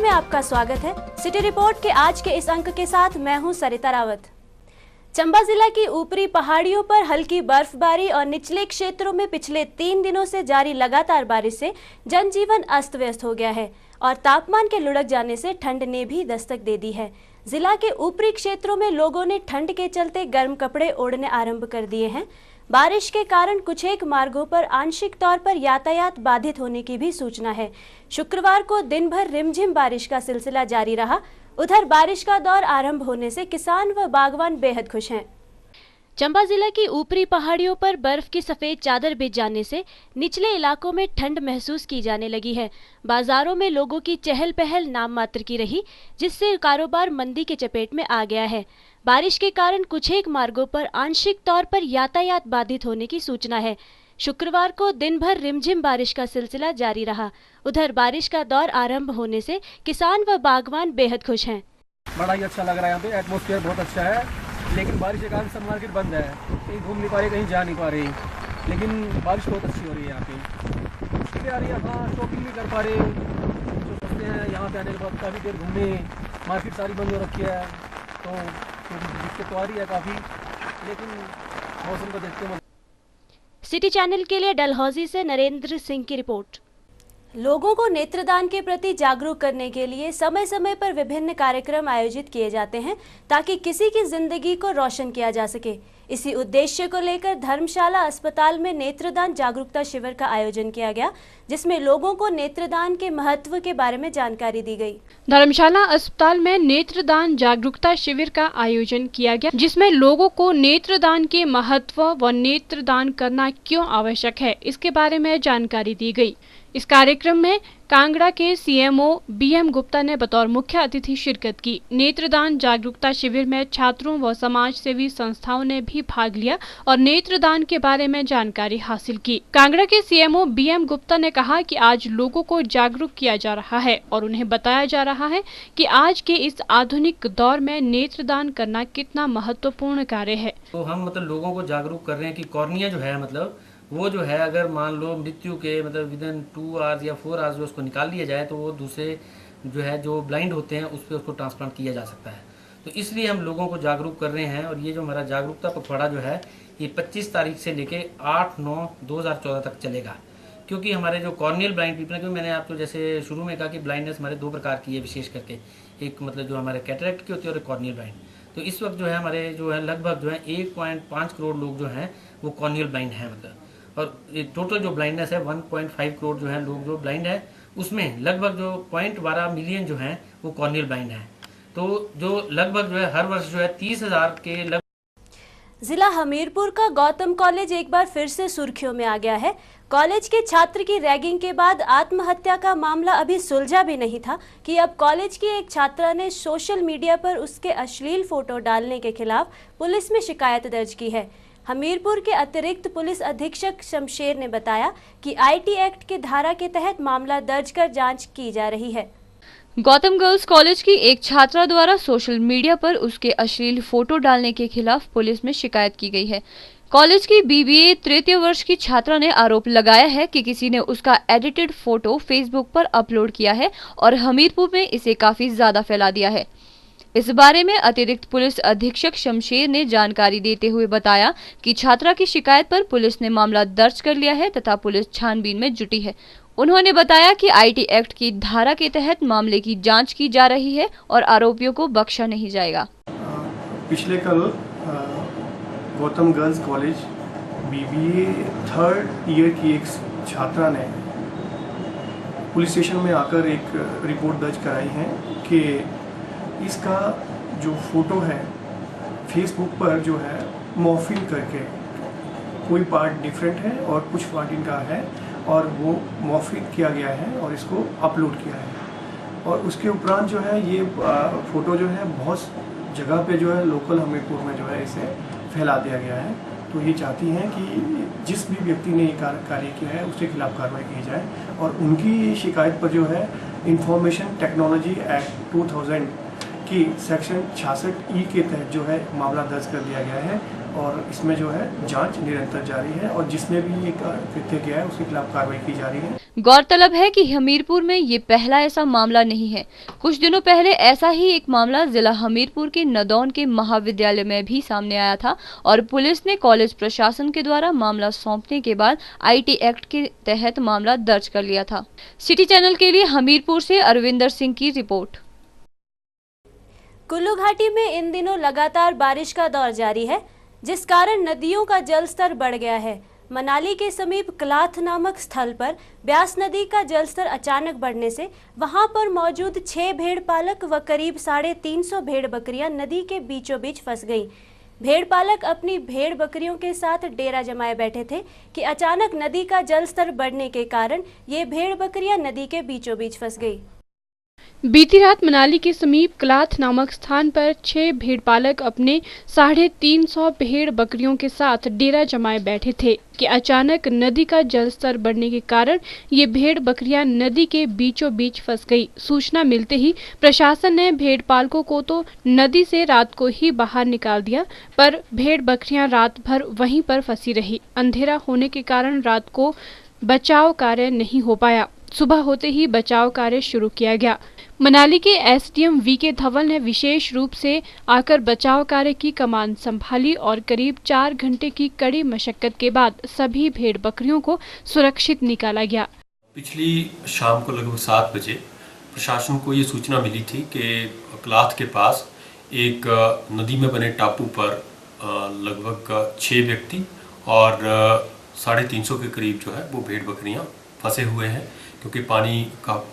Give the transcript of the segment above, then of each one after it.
में आपका स्वागत है। सिटी रिपोर्ट के आज के इस अंक के साथ मैं हूं सरिता रावत। चंबा जिला की ऊपरी पहाड़ियों पर हल्की बर्फबारी और निचले क्षेत्रों में पिछले 3 दिनों से जारी लगातार बारिश से जनजीवन अस्त व्यस्त हो गया है और तापमान के लुढ़क जाने से ठंड ने भी दस्तक दे दी है। जिला के ऊपरी क्षेत्रों में लोगों ने ठंड के चलते गर्म कपड़े ओढ़ने आरंभ कर दिए हैं। बारिश के कारण कुछ एक मार्गों पर आंशिक तौर पर यातायात बाधित होने की भी सूचना है। शुक्रवार को दिन भर रिमझिम बारिश का सिलसिला जारी रहा। उधर बारिश का दौर आरंभ होने से किसान व बागवान बेहद खुश हैं। चंबा जिला की ऊपरी पहाड़ियों पर बर्फ की सफेद चादर बिछ जाने से निचले इलाकों में ठंड महसूस की जाने लगी है। बाजारों में लोगों की चहल पहल नाम मात्र की रही, जिससे कारोबार मंदी के चपेट में आ गया है। बारिश के कारण कुछ एक मार्गों पर आंशिक तौर पर यातायात बाधित होने की सूचना है। शुक्रवार को दिन भर रिमझिम बारिश का सिलसिला जारी रहा। उधर बारिश का दौर आरंभ होने से किसान व बागवान बेहद खुश हैं। बड़ा ही अच्छा लग रहा है, यहाँ पे एटमॉस्फेयर बहुत अच्छा है, लेकिन बारिश के कारण सब मार्केट बंद है, कहीं घूम नहीं पा रही, कहीं जा नहीं पा रही, लेकिन बारिश बहुत अच्छी हो रही है यहाँ पे। मुश्किलें आ रही है, हाँ शॉपिंग नहीं कर पा रहे, जो सोचते हैं यहाँ पे आने के बाद काफ़ी देर घूमे, मार्केट सारी बंद हो रखी है, तो दिक्कत तो आ रही है काफ़ी, लेकिन मौसम को देखते हैं। सिटी चैनल के लिए डलहौजी से नरेंद्र सिंह की रिपोर्ट। लोगों को नेत्रदान के प्रति जागरूक करने के लिए समय समय पर विभिन्न कार्यक्रम आयोजित किए जाते हैं ताकि किसी की जिंदगी को रोशन किया जा सके। इसी उद्देश्य को लेकर धर्मशाला अस्पताल में नेत्रदान जागरूकता शिविर का आयोजन किया गया, जिसमें लोगों को नेत्रदान के महत्व के बारे में जानकारी दी गई। धर्मशाला अस्पताल में नेत्रदान जागरूकता शिविर का आयोजन किया गया, जिसमें लोगों को नेत्रदान के महत्व व नेत्रदान करना क्यों आवश्यक है, इसके बारे में जानकारी दी गई। इस कार्यक्रम में कांगड़ा के सीएमओ बीएम गुप्ता ने बतौर मुख्य अतिथि शिरकत की। नेत्रदान जागरूकता शिविर में छात्रों व समाज सेवी संस्थाओं ने भी भाग लिया और नेत्रदान के बारे में जानकारी हासिल की। कांगड़ा के सीएमओ बीएम गुप्ता ने कहा कि आज लोगों को जागरूक किया जा रहा है और उन्हें बताया जा रहा है कि आज के इस आधुनिक दौर में नेत्रदान करना कितना महत्वपूर्ण कार्य है। तो हम लोगों को जागरूक कर रहे हैं कि कॉर्निया जो है वो जो है, अगर मान लो मृत्यु के विदिन 2 आवर्स या 4 आवर्स में उसको निकाल लिया जाए तो वो दूसरे जो है जो ब्लाइंड होते हैं उस पर उसको ट्रांसप्लांट किया जा सकता है। तो इसलिए हम लोगों को जागरूक कर रहे हैं और ये जो हमारा जागरूकता पखवाड़ा जो है ये 25 तारीख से लेके 8/9/2014 तक चलेगा। क्योंकि हमारे जो कॉर्नियल ब्लाइंड पीपल, क्योंकि मैंने आपको जैसे शुरू में कहा कि ब्लाइंडनेस हमारे 2 प्रकार की है विशेष करके, एक जो हमारे कैटरेक्ट की होती है और कॉर्नियल ब्लाइंड। तो इस वक्त जो है हमारे जो है लगभग जो है 1.5 करोड़ लोग जो हैं वो कॉर्नियल ब्लाइंड हैं और टोटल जो ब्लाइंडनेस है 1.5 करोड़ जो है लोग जो ब्लाइंड है, उसमें लगभग जो 0.12 मिलियन जो हैं वो कॉर्नियल ब्लाइंड हैं। तो जो लगभग जो है हर वर्ष जो है 30,000 के लगभग। जिला हमीरपुर का गौतम कॉलेज एक बार फिर से सुर्खियों में आ गया है। कॉलेज के छात्र की रैगिंग के बाद आत्महत्या का मामला अभी सुलझा भी नहीं था कि अब कॉलेज की एक छात्रा ने सोशल मीडिया पर उसके अश्लील फोटो डालने के खिलाफ पुलिस में शिकायत दर्ज की है। हमीरपुर के अतिरिक्त पुलिस अधीक्षक शमशेर ने बताया कि आईटी एक्ट के धारा के तहत मामला दर्ज कर जांच की जा रही है। गौतम गर्ल्स कॉलेज की एक छात्रा द्वारा सोशल मीडिया पर उसके अश्लील फोटो डालने के खिलाफ पुलिस में शिकायत की गई है। कॉलेज की बीबीए तृतीय वर्ष की छात्रा ने आरोप लगाया है कि किसी ने उसका एडिटेड फोटो फेसबुक पर अपलोड किया है और हमीरपुर में इसे काफी ज्यादा फैला दिया है। इस बारे में अतिरिक्त पुलिस अधीक्षक शमशेर ने जानकारी देते हुए बताया कि छात्रा की शिकायत पर पुलिस ने मामला दर्ज कर लिया है तथा पुलिस छानबीन में जुटी है। उन्होंने बताया कि आईटी एक्ट की धारा के तहत मामले की जांच की जा रही है और आरोपियों को बख्शा नहीं जाएगा। पिछले कल Gautam girls college BBA 3rd year की एक छात्रा ने पुलिस स्टेशन में आकर एक रिपोर्ट दर्ज कराई है कि इसका जो फोटो है फेसबुक पर जो है मॉर्फिंग करके कोई पार्ट डिफरेंट है और कुछ पार्ट इनका है और वो मॉर्फिंग किया गया है और इसको अपलोड किया है। और उसके उपरांत जो है ये फ़ोटो जो है बहुत जगह पे जो है लोकल हमीरपुर में जो है इसे फैला दिया गया है। तो ये चाहती हैं कि जिस भी व्यक्ति ने ये कार्य किया है उसके खिलाफ कार्रवाई की जाए और उनकी शिकायत पर जो है इंफॉर्मेशन टेक्नोलॉजी एक्ट 2000 की सेक्शन 66E के तहत जो है मामला दर्ज कर दिया गया है और इसमें जो है जांच निरंतर जारी है और जिसने भी ये कृत्य किया है उसके खिलाफ कार्रवाई की जा रही है। गौरतलब है कि हमीरपुर में ये पहला ऐसा मामला नहीं है। कुछ दिनों पहले ऐसा ही एक मामला जिला हमीरपुर के नदौन के महाविद्यालय में भी सामने आया था और पुलिस ने कॉलेज प्रशासन के द्वारा मामला सौंपने के बाद IT एक्ट के तहत मामला दर्ज कर लिया था। सिटी चैनल के लिए हमीरपुर से अरविंदर सिंह की रिपोर्ट। कुल्लू घाटी में इन दिनों लगातार बारिश का दौर जारी है, जिस कारण नदियों का जलस्तर बढ़ गया है। मनाली के समीप क्लाथ नामक स्थल पर ब्यास नदी का जलस्तर अचानक बढ़ने से वहां पर मौजूद 6 भेड़ पालक व करीब 350 भेड़ बकरियां नदी के बीचों बीच फंस गईं। भेड़ पालक अपनी भेड़ बकरियों के साथ डेरा जमाए बैठे थे कि अचानक नदी का जलस्तर बढ़ने के कारण ये भेड़ बकरियां नदी के बीचों बीच फंस गई। बीती रात मनाली के समीप क्लाथ नामक स्थान पर 6 भेड़ पालक अपने 350 भेड़ बकरियों के साथ डेरा जमाए बैठे थे कि अचानक नदी का जलस्तर बढ़ने के कारण ये भेड़ बकरियां नदी के बीचों बीच फंस गई। सूचना मिलते ही प्रशासन ने भेड़ पालकों को तो नदी से रात को ही बाहर निकाल दिया, पर भेड़ बकरियां रात भर वहीं पर फंसी रही। अंधेरा होने के कारण रात को बचाव कार्य नहीं हो पाया। सुबह होते ही बचाव कार्य शुरू किया गया। मनाली के SDM VK धवल ने विशेष रूप से आकर बचाव कार्य की कमान संभाली और करीब 4 घंटे की कड़ी मशक्कत के बाद सभी भेड़ बकरियों को सुरक्षित निकाला गया। पिछली शाम को लगभग 7 बजे प्रशासन को ये सूचना मिली थी कि क्लाथ के पास एक नदी में बने टापू पर लगभग 6 व्यक्ति और 350 के करीब जो है वो भेड़ बकरियां फंसे हुए हैं, क्योंकि पानी का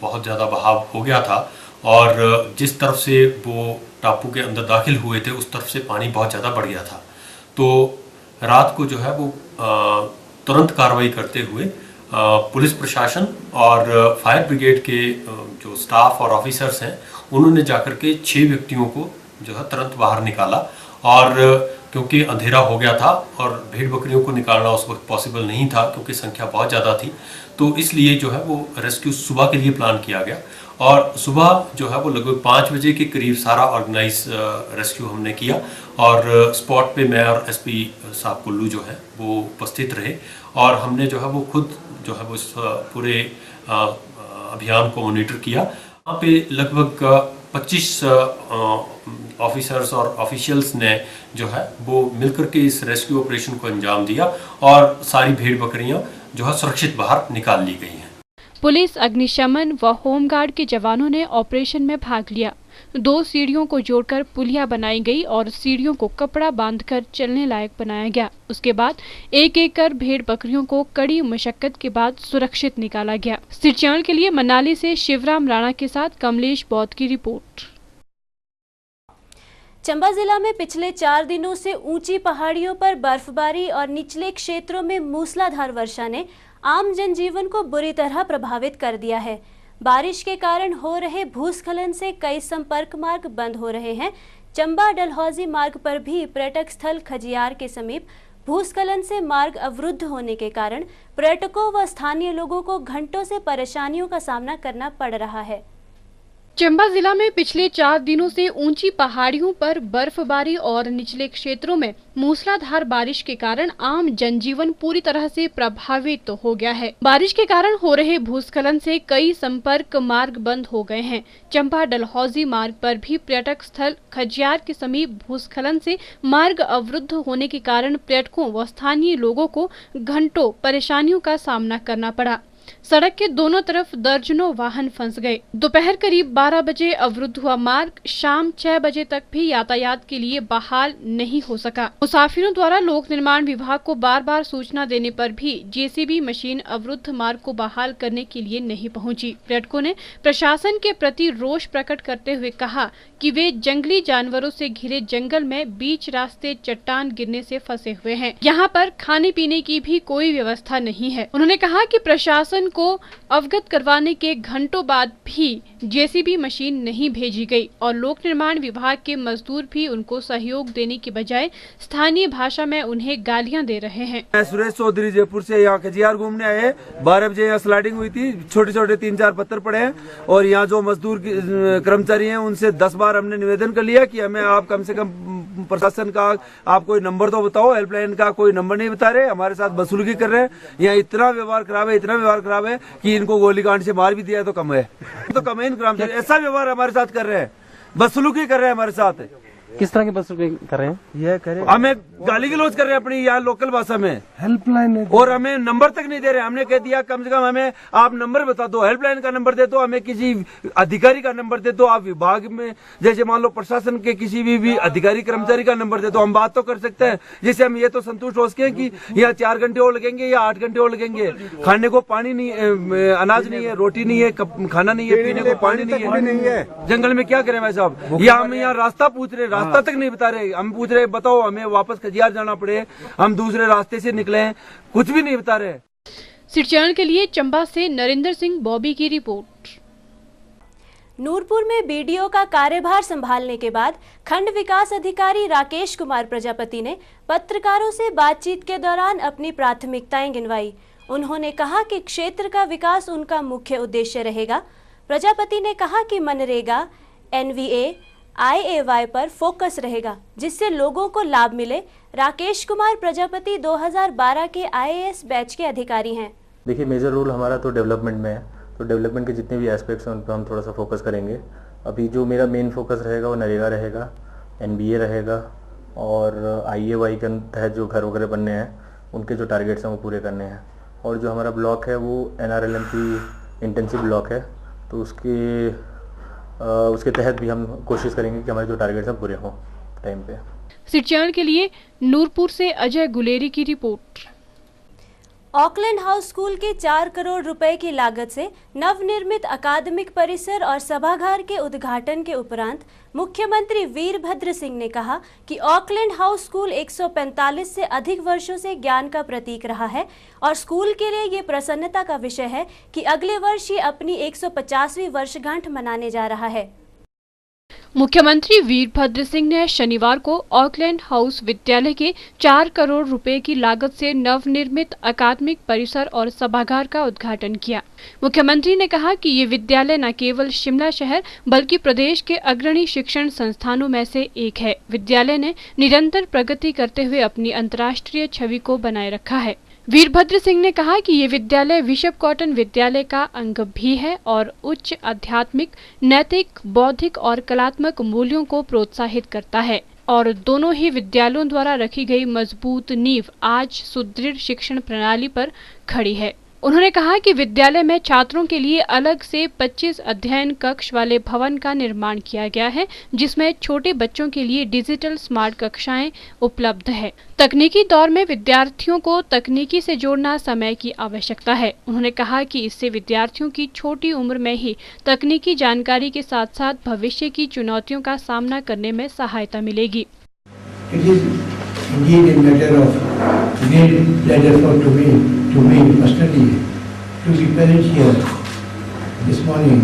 बहुत ज़्यादा बहाव हो गया था और जिस तरफ से वो टापू के अंदर दाखिल हुए थे उस तरफ से पानी बहुत ज़्यादा बढ़ गया था। तो रात को जो है वो तुरंत कार्रवाई करते हुए पुलिस प्रशासन और फायर ब्रिगेड के जो स्टाफ और ऑफिसर्स हैं उन्होंने जाकर के 6 व्यक्तियों को जो है तुरंत बाहर निकाला। और क्योंकि अंधेरा हो गया था और भेड़ बकरियों को निकालना उस वक्त पॉसिबल नहीं था क्योंकि संख्या बहुत ज़्यादा थी, तो इसलिए जो है वो रेस्क्यू सुबह के लिए प्लान किया गया। और सुबह जो है वो लगभग 5 बजे के करीब सारा ऑर्गेनाइज रेस्क्यू हमने किया और स्पॉट पे मैं और SP साहब कुल्लू जो है वो उपस्थित रहे और हमने जो है वो खुद जो है वो इस पूरे अभियान को मॉनिटर किया। वहाँ पे लगभग 25 ऑफिसर्स और ऑफिशियल्स ने जो है वो मिलकर के इस रेस्क्यू ऑपरेशन को अंजाम दिया और सारी भेड़ बकरियां जो है सुरक्षित बाहर निकाल ली गई हैं। पुलिस, अग्निशमन व होमगार्ड के जवानों ने ऑपरेशन में भाग लिया। 2 सीढ़ियों को जोड़कर पुलिया बनाई गई और सीढ़ियों को कपड़ा बांधकर चलने लायक बनाया गया। उसके बाद एक एक कर भेड़ बकरियों को कड़ी मशक्कत के बाद सुरक्षित निकाला गया। सिटी चैनल के लिए मनाली से शिवराम राणा के साथ कमलेश बौद्ध की रिपोर्ट। चंबा जिला में पिछले 4 दिनों से ऊंची पहाड़ियों पर बर्फबारी और निचले क्षेत्रों में मूसलाधार वर्षा ने आम जनजीवन को बुरी तरह प्रभावित कर दिया है। बारिश के कारण हो रहे भूस्खलन से कई संपर्क मार्ग बंद हो रहे हैं। चंबा डलहौजी मार्ग पर भी पर्यटक स्थल खजियार के समीप भूस्खलन से मार्ग अवरुद्ध होने के कारण पर्यटकों व स्थानीय लोगों को घंटों से परेशानियों का सामना करना पड़ रहा है। चंबा जिला में पिछले 4 दिनों से ऊंची पहाड़ियों पर बर्फबारी और निचले क्षेत्रों में मूसलाधार बारिश के कारण आम जनजीवन पूरी तरह से प्रभावित हो गया है। बारिश के कारण हो रहे भूस्खलन से कई संपर्क मार्ग बंद हो गए हैं। चंबा डलहौजी मार्ग पर भी पर्यटक स्थल खजियार के समीप भूस्खलन से मार्ग अवरुद्ध होने के कारण पर्यटकों व स्थानीय लोगों को घंटों परेशानियों का सामना करना पड़ा। सड़क के दोनों तरफ दर्जनों वाहन फंस गए। दोपहर करीब 12 बजे अवरुद्ध हुआ मार्ग शाम 6 बजे तक भी यातायात के लिए बहाल नहीं हो सका। मुसाफिरों द्वारा लोक निर्माण विभाग को बार-बार सूचना देने पर भी JCB मशीन अवरुद्ध मार्ग को बहाल करने के लिए नहीं पहुंची। पर्यटकों ने प्रशासन के प्रति रोष प्रकट करते हुए कहा कि वे जंगली जानवरों से घिरे जंगल में बीच रास्ते चट्टान गिरने से फंसे हुए हैं। यहाँ पर खाने पीने की भी कोई व्यवस्था नहीं है। उन्होंने कहा कि प्रशासन को अवगत करवाने के घंटों बाद भी JCB मशीन नहीं भेजी गई और लोक निर्माण विभाग के मजदूर भी उनको सहयोग देने की बजाय स्थानीय भाषा में उन्हें गालियां दे रहे हैं। मैं सुरेश चौधरी जयपुर से यहाँ खजियार घूमने आए। 12 बजे यहाँ स्लाइडिंग हुई थी, छोटे छोटे 3-4 पत्थर पड़े हैं और यहाँ जो मजदूर कर्मचारी हैं उनसे 10 बार हमने निवेदन कर लिया कि हमें आप कम से कम प्रशासन का आप कोई नंबर तो बताओ, हेल्पलाइन का कोई नंबर नहीं बता रहे, हमारे साथ वसूली कर रहे हैं। यहाँ इतना व्यवहार खराब है, इतना व्यवहार खराब है कि इनको गोलीकांड से मार भी दिया तो कम है, तो कम है इनका। ऐसा व्यवहार हमारे साथ कर रहे हैं, बदसलूकी कर रहे हैं हमारे साथ। किस तरह के बदसलूकी कर रहे हैं? यह करें, हमें गाली गलौज कर रहे हैं अपनी यहाँ लोकल भाषा में, हेल्पलाइन और हमें नंबर तक नहीं दे रहे। हमने कह दिया कम से कम हमें आप नंबर बता दो, हेल्पलाइन का नंबर दे दो, हमें किसी अधिकारी का नंबर दे दो, आप विभाग में जैसे मान लो प्रशासन के किसी भी अधिकारी कर्मचारी का नंबर दे दो, हम बात तो कर सकते हैं। जैसे हम ये तो संतुष्ट हो सके हैं कि यहाँ 4 घंटे और लगेंगे या 8 घंटे और लगेंगे, खाने को पानी नहीं, अनाज नहीं है, रोटी नहीं है, खाना नहीं है, पीने को पानी नहीं है, जंगल में क्या करें भाई साहब? या हम यहाँ रास्ता पूछ रहे, रास्ता तक नहीं बता रहे। हम पूछ रहे बताओ हमें वापस खजियार जाना पड़े, हम दूसरे रास्ते से निकले हैं, कुछ भी नहीं बता रहे। सिरचरण के लिए चंबा से नरेंद्र सिंह बॉबी की रिपोर्ट। नूरपुर में बीडीओ का कार्यभार संभालने के बाद खंड विकास अधिकारी राकेश कुमार प्रजापति ने पत्रकारों से बातचीत के दौरान अपनी प्राथमिकताएं गिनवाई। उन्होंने कहा कि क्षेत्र का विकास उनका मुख्य उद्देश्य रहेगा। प्रजापति ने कहा कि मनरेगा, एनवीए, IAY पर फोकस रहेगा जिससे लोगों को लाभ मिले। राकेश कुमार प्रजापति 2012 के IAS बैच के अधिकारी हैं। देखिए, मेजर रोल हमारा तो डेवलपमेंट में है, तो डेवलपमेंट के जितने भी एस्पेक्ट्स हैं उन पर हम थोड़ा सा फोकस करेंगे। अभी जो मेरा मेन फोकस रहेगा वो नरेगा रहेगा, NBA रहेगा, और IAY के तहत जो घर वगैरह बनने हैं उनके जो टारगेट्स हैं वो पूरे करने हैं। और जो हमारा ब्लॉक है वो NRLM की इंटेंसिव ब्लॉक है, तो उसके तहत भी हम कोशिश करेंगे कि हमारे जो टारगेट्स हैं पूरे हों टाइम पे। सिरचरण के लिए नूरपुर से अजय गुलेरी की रिपोर्ट। ऑकलैंड हाउस स्कूल के 4 करोड़ रुपए की लागत से नवनिर्मित अकादमिक परिसर और सभागार के उद्घाटन के उपरांत मुख्यमंत्री वीरभद्र सिंह ने कहा कि ऑकलैंड हाउस स्कूल 145 से अधिक वर्षों से ज्ञान का प्रतीक रहा है और स्कूल के लिए ये प्रसन्नता का विषय है कि अगले वर्ष ये अपनी 150वीं वर्षगांठ मनाने जा रहा है। मुख्यमंत्री वीरभद्र सिंह ने शनिवार को ऑकलैंड हाउस विद्यालय के 4 करोड़ रुपए की लागत से नवनिर्मित अकादमिक परिसर और सभागार का उद्घाटन किया। मुख्यमंत्री ने कहा कि ये विद्यालय न केवल शिमला शहर बल्कि प्रदेश के अग्रणी शिक्षण संस्थानों में से एक है। विद्यालय ने निरंतर प्रगति करते हुए अपनी अंतर्राष्ट्रीय छवि को बनाए रखा है। वीरभद्र सिंह ने कहा कि ये विद्यालय बिशप कॉटन विद्यालय का अंग भी है और उच्च आध्यात्मिक, नैतिक, बौद्धिक और कलात्मक मूल्यों को प्रोत्साहित करता है और दोनों ही विद्यालयों द्वारा रखी गई मजबूत नींव आज सुदृढ़ शिक्षण प्रणाली पर खड़ी है। उन्होंने कहा कि विद्यालय में छात्रों के लिए अलग से 25 अध्ययन कक्ष वाले भवन का निर्माण किया गया है, जिसमें छोटे बच्चों के लिए डिजिटल स्मार्ट कक्षाएं उपलब्ध है। तकनीकी दौर में विद्यार्थियों को तकनीकी से जोड़ना समय की आवश्यकता है। उन्होंने कहा कि इससे विद्यार्थियों की छोटी उम्र में ही तकनीकी जानकारी के साथ साथ भविष्य की चुनौतियों का सामना करने में सहायता मिलेगी। To me personally, to be present here this morning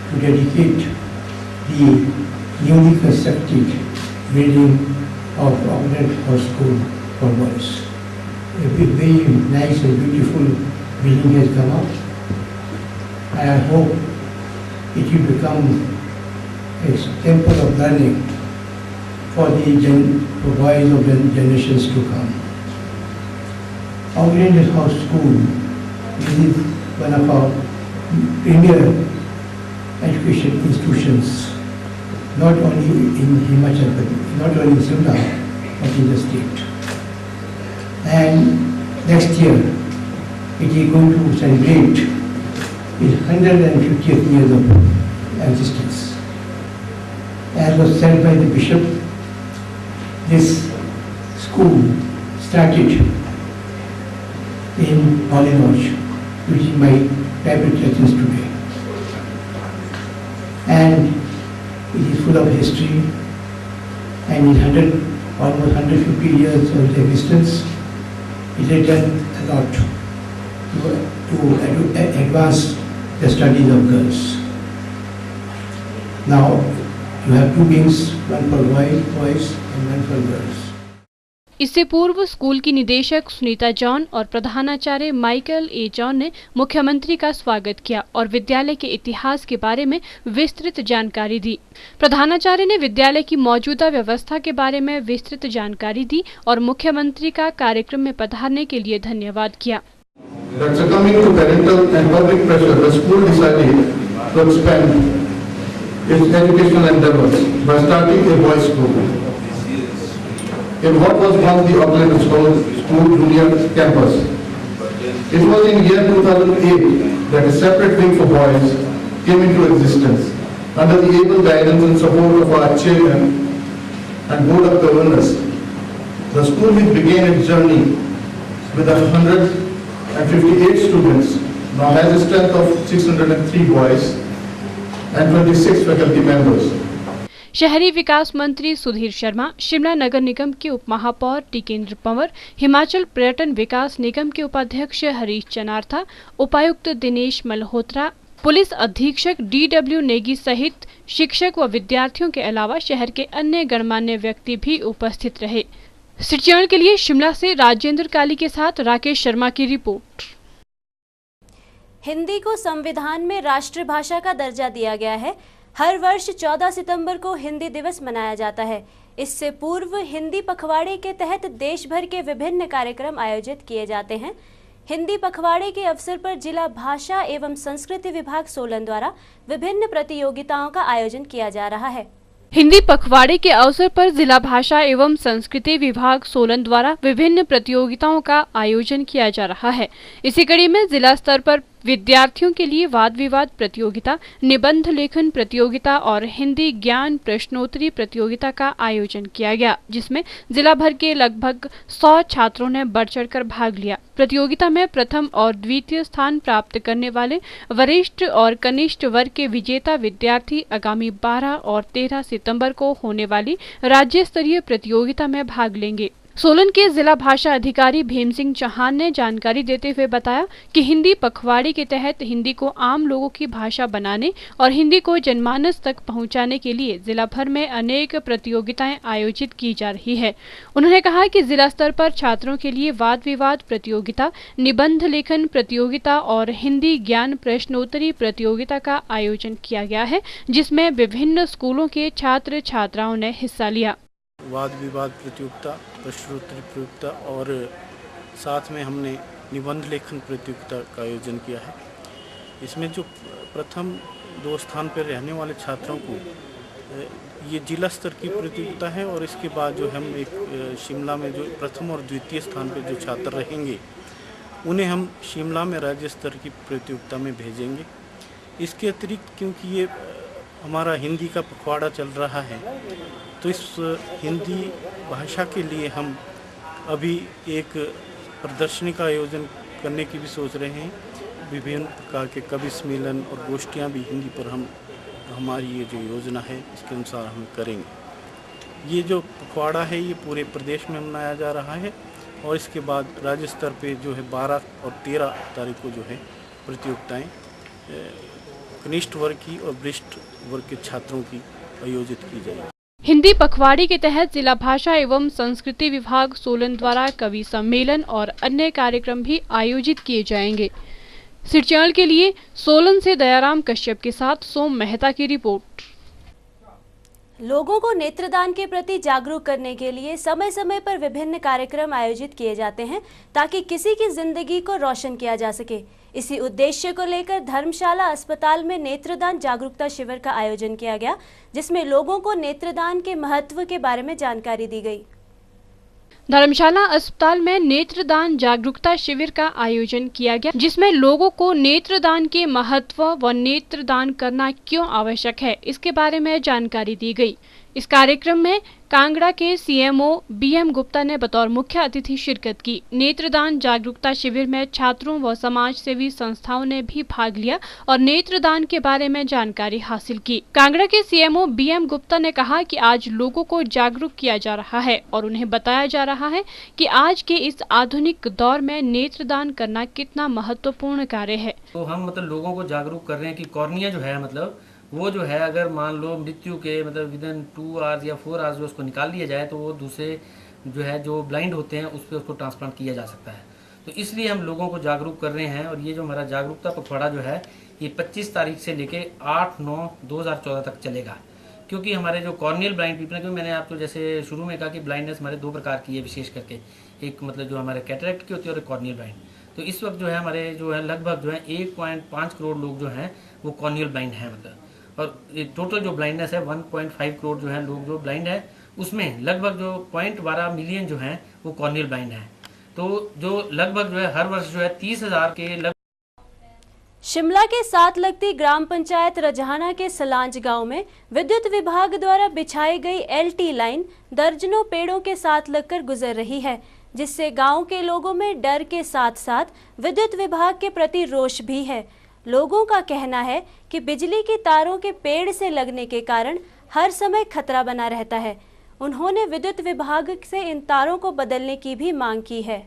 to dedicate the newly constructed building of Auckland House School for boys. A very nice and beautiful building has come up, and I hope it will become a temple of learning for for boys of the generations to come. Auckland House School is one of our premier education institutions, not only in Himachal Pradesh, not only in Shimla, but in the state. And next year, it is going to celebrate its 150th year of existence. As was said by the Bishop, this school started in Hollinoch, which is my favorite churches today. And it is full of history, and in almost 150 years of existence, it has done a lot to advance the studies of girls. Now, you have 2 wings, one for boys and one for girls. इससे पूर्व school की निदेशक Sunita John और प्रधानाचार्य Michael ए John ने मुख्यमंत्री का स्वागत किया और विद्यालय के इतिहास के बारे में विस्तृत जानकारी दी। प्रधानाचार्य ने विद्यालय की मौजूदा व्यवस्था के बारे में विस्तृत जानकारी दी और मुख्यमंत्री का कार्यक्रम में पधारने के लिए धन्यवाद किया। Succumbing to parental and public pressure, the school decided to expand its educational endeavors by starting a boys' school in what was once the Auckland School Junior campus. It was in year 2008 that a separate wing for boys came into existence under the able guidance and support of our chairman and board of governors. The school which began its journey with 158 students now has a strength of 603 boys and 26 faculty members. शहरी विकास मंत्री सुधीर शर्मा, शिमला नगर निगम के उप महापौर टिकेंद्र पंवर, हिमाचल पर्यटन विकास निगम के उपाध्यक्ष हरीश चनार्था, उपायुक्त Dinesh Malhotra, police अधीक्षक DW नेगी सहित शिक्षक व विद्यार्थियों के अलावा शहर के अन्य गणमान्य व्यक्ति भी उपस्थित रहे। सिटी के लिए शिमला से राजेंद्र काली के साथ राकेश शर्मा की रिपोर्ट। हिंदी को संविधान में राष्ट्रभाषा का दर्जा दिया गया है। हर वर्ष 14 सितंबर को हिंदी दिवस मनाया जाता है। इससे पूर्व हिंदी पखवाड़े के तहत देश भर के विभिन्न कार्यक्रम आयोजित किए जाते हैं। हिंदी पखवाड़े के अवसर पर जिला भाषा एवं संस्कृति विभाग सोलन द्वारा विभिन्न प्रतियोगिताओं का आयोजन किया जा रहा है। हिंदी पखवाड़े के अवसर पर जिला भाषा एवं संस्कृति विभाग सोलन द्वारा विभिन्न प्रतियोगिताओं का आयोजन किया जा रहा है। इसी कड़ी में जिला स्तर पर विद्यार्थियों के लिए वाद विवाद प्रतियोगिता, निबंध लेखन प्रतियोगिता और हिंदी ज्ञान प्रश्नोत्तरी प्रतियोगिता का आयोजन किया गया, जिसमें जिला भर के लगभग 100 छात्रों ने बढ़ चढ़कर भाग लिया। प्रतियोगिता में प्रथम और द्वितीय स्थान प्राप्त करने वाले वरिष्ठ और कनिष्ठ वर्ग के विजेता विद्यार्थी आगामी 12 और 13 सितंबर को होने वाली राज्य स्तरीय प्रतियोगिता में भाग लेंगे। सोलन के जिला भाषा अधिकारी भीम सिंह चौहान ने जानकारी देते हुए बताया कि हिंदी पखवाड़े के तहत हिंदी को आम लोगों की भाषा बनाने और हिंदी को जनमानस तक पहुंचाने के लिए जिला भर में अनेक प्रतियोगिताएं आयोजित की जा रही है। उन्होंने कहा कि जिला स्तर पर छात्रों के लिए वाद विवाद प्रतियोगिता, निबंध लेखन प्रतियोगिता और हिंदी ज्ञान प्रश्नोत्तरी प्रतियोगिता का आयोजन किया गया है, जिसमें विभिन्न स्कूलों के छात्र छात्राओं ने हिस्सा लिया। वाद विवाद प्रतियोगिता, प्रश्नोत्तरी प्रतियोगिता और साथ में हमने निबंध लेखन प्रतियोगिता का आयोजन किया है। इसमें जो प्रथम 2 स्थान पर रहने वाले छात्रों को ये जिला स्तर की प्रतियोगिता है और इसके बाद जो हम एक शिमला में जो प्रथम और द्वितीय स्थान पर जो छात्र रहेंगे उन्हें हम शिमला में राज्य स्तर की प्रतियोगिता में भेजेंगे। इसके अतिरिक्त क्योंकि ये हमारा हिंदी का पखवाड़ा चल रहा है तो इस हिंदी भाषा के लिए हम अभी एक प्रदर्शनी का आयोजन करने की भी सोच रहे हैं। विभिन्न प्रकार के कवि सम्मेलन और गोष्ठियाँ भी हिंदी पर हमारी ये जो योजना है इसके अनुसार हम करेंगे। ये जो पखवाड़ा है ये पूरे प्रदेश में मनाया जा रहा है और इसके बाद राज्य स्तर पे जो है 12 और 13 तारीख को जो है प्रतियोगिताएँ कनिष्ठ वर्ग की और वरिष्ठ वर्ग के छात्रों की आयोजित की जाएगी। हिंदी पखवाड़े के तहत जिला भाषा एवं संस्कृति विभाग सोलन द्वारा कवि सम्मेलन और अन्य कार्यक्रम भी आयोजित किए जाएंगे। सिटी के लिए सोलन से दयाराम कश्यप के साथ सोम मेहता की रिपोर्ट। लोगों को नेत्रदान के प्रति जागरूक करने के लिए समय समय पर विभिन्न कार्यक्रम आयोजित किए जाते हैं ताकि किसी की जिंदगी को रोशन किया जा सके। इसी उद्देश्य को लेकर धर्मशाला अस्पताल में नेत्रदान जागरूकता शिविर का आयोजन किया गया, जिसमें लोगों को नेत्रदान के महत्व के बारे में जानकारी दी गई। धर्मशाला अस्पताल में नेत्रदान जागरूकता शिविर का आयोजन किया गया, जिसमें लोगों को नेत्रदान के महत्व व नेत्रदान करना क्यों आवश्यक है इसके बारे में जानकारी दी गई। इस कार्यक्रम में कांगड़ा के CMO BM गुप्ता ने बतौर मुख्य अतिथि शिरकत की। नेत्रदान जागरूकता शिविर में छात्रों व समाज सेवी संस्थाओं ने भी भाग लिया और नेत्रदान के बारे में जानकारी हासिल की। कांगड़ा के CMO BM गुप्ता ने कहा कि आज लोगों को जागरूक किया जा रहा है और उन्हें बताया जा रहा है कि आज के इस आधुनिक दौर में नेत्रदान करना कितना महत्वपूर्ण कार्य है। तो हम लोगों को जागरूक कर रहे हैं कि कॉर्निया जो है वो जो है अगर मान लो मृत्यु के विदिन 2 आवर्स या 4 आवर्स में उसको निकाल लिया जाए तो वो दूसरे जो है जो ब्लाइंड होते हैं उस पर उसको ट्रांसप्लांट किया जा सकता है। तो इसलिए हम लोगों को जागरूक कर रहे हैं और ये जो हमारा जागरूकता पखवाड़ा जो है ये 25 तारीख से लेके 8/9/2014 तक चलेगा। क्योंकि हमारे जो कॉर्नियल ब्लाइंड पीपल हैं, क्योंकि मैंने आपको जैसे शुरू में कहा कि ब्लाइंडनेस हमारे 2 प्रकार की है विशेष करके, एक मतलब जो हमारे कैटरेक्ट की होती है और एक कॉर्नियल ब्लाइंड। तो इस वक्त जो है हमारे जो है लगभग जो है 1.5 करोड़ लोग जो हैं वो कॉर्नियल ब्लाइंड हैं मतलब, और टोटल जो ब्लाइंडनेस है 1.5 करोड़ जो है लोग जो ब्लाइंड है उसमें लगभग जो 0.12 मिलियन जो हैं वो कॉर्नियल ब्लाइंड हैं। तो जो लगभग जो है हर वर्ष जो है 30,000 के लगभग। शिमला के साथ लगती ग्राम पंचायत रजहाना के सलांज गांव में विद्युत विभाग द्वारा बिछाई गई एलटी लाइन दर्जनों पेड़ों के साथ लगकर गुजर रही है, जिससे गांव के लोगों में डर के साथ साथ विद्युत विभाग के प्रति रोष भी है। लोगों का कहना है कि बिजली की तारों के पेड़ से लगने के कारण हर समय खतरा बना रहता है। उन्होंने विद्युत विभाग से इन तारों को बदलने की भी मांग की है।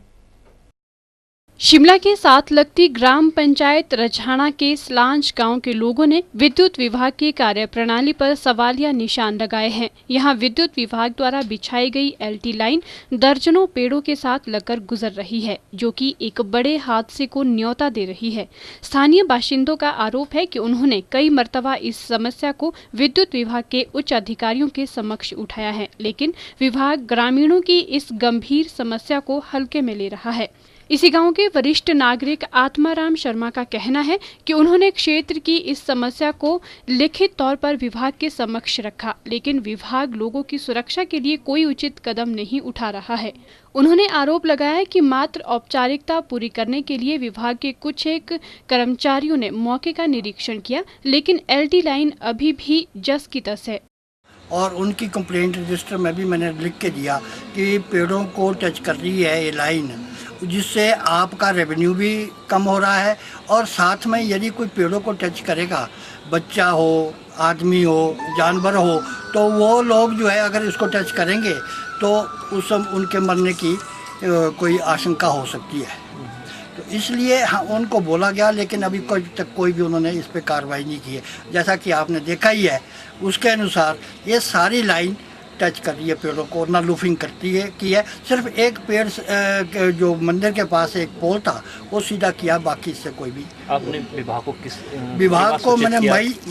शिमला के साथ लगती ग्राम पंचायत रजहाना के सलांज गांव के लोगों ने विद्युत विभाग की कार्यप्रणाली पर सवालिया निशान लगाए हैं। यहां विद्युत विभाग द्वारा बिछाई गई एलटी लाइन दर्जनों पेड़ों के साथ लगकर गुजर रही है, जो कि एक बड़े हादसे को न्योता दे रही है। स्थानीय बाशिंदों का आरोप है कि उन्होंने कई मर्तबा इस समस्या को विद्युत विभाग के उच्च अधिकारियों के समक्ष उठाया है, लेकिन विभाग ग्रामीणों की इस गंभीर समस्या को हल्के में ले रहा है। इसी गांव के वरिष्ठ नागरिक आत्माराम शर्मा का कहना है कि उन्होंने क्षेत्र की इस समस्या को लिखित तौर पर विभाग के समक्ष रखा, लेकिन विभाग लोगों की सुरक्षा के लिए कोई उचित कदम नहीं उठा रहा है। उन्होंने आरोप लगाया कि मात्र औपचारिकता पूरी करने के लिए विभाग के कुछ एक कर्मचारियों ने मौके का निरीक्षण किया, लेकिन एलटी लाइन अभी भी जस की तस है। और उनकी कंप्लेंट रजिस्टर में भी मैंने लिख के दिया कि पेड़ों को टच कर रही है ये लाइन, जिससे आपका रेवेन्यू भी कम हो रहा है, और साथ में यदि कोई पेड़ों को टच करेगा, बच्चा हो, आदमी हो, जानवर हो, तो वो लोग जो है अगर इसको टच करेंगे तो उस उनके मरने की कोई आशंका हो सकती है। तो इसलिए उनको बोला गया, लेकिन अभी तक कोई भी उन्होंने इस पर कार्रवाई नहीं की है। जैसा कि आपने देखा ही है, उसके अनुसार ये सारी लाइन टच कर रही है पेड़ों को, ना लूफिंग करती है की है। सिर्फ एक पेड़ जो मंदिर के पास एक पोल था वो सीधा किया, बाकी इससे कोई भी। आपने विभाग को विभाग को मैंने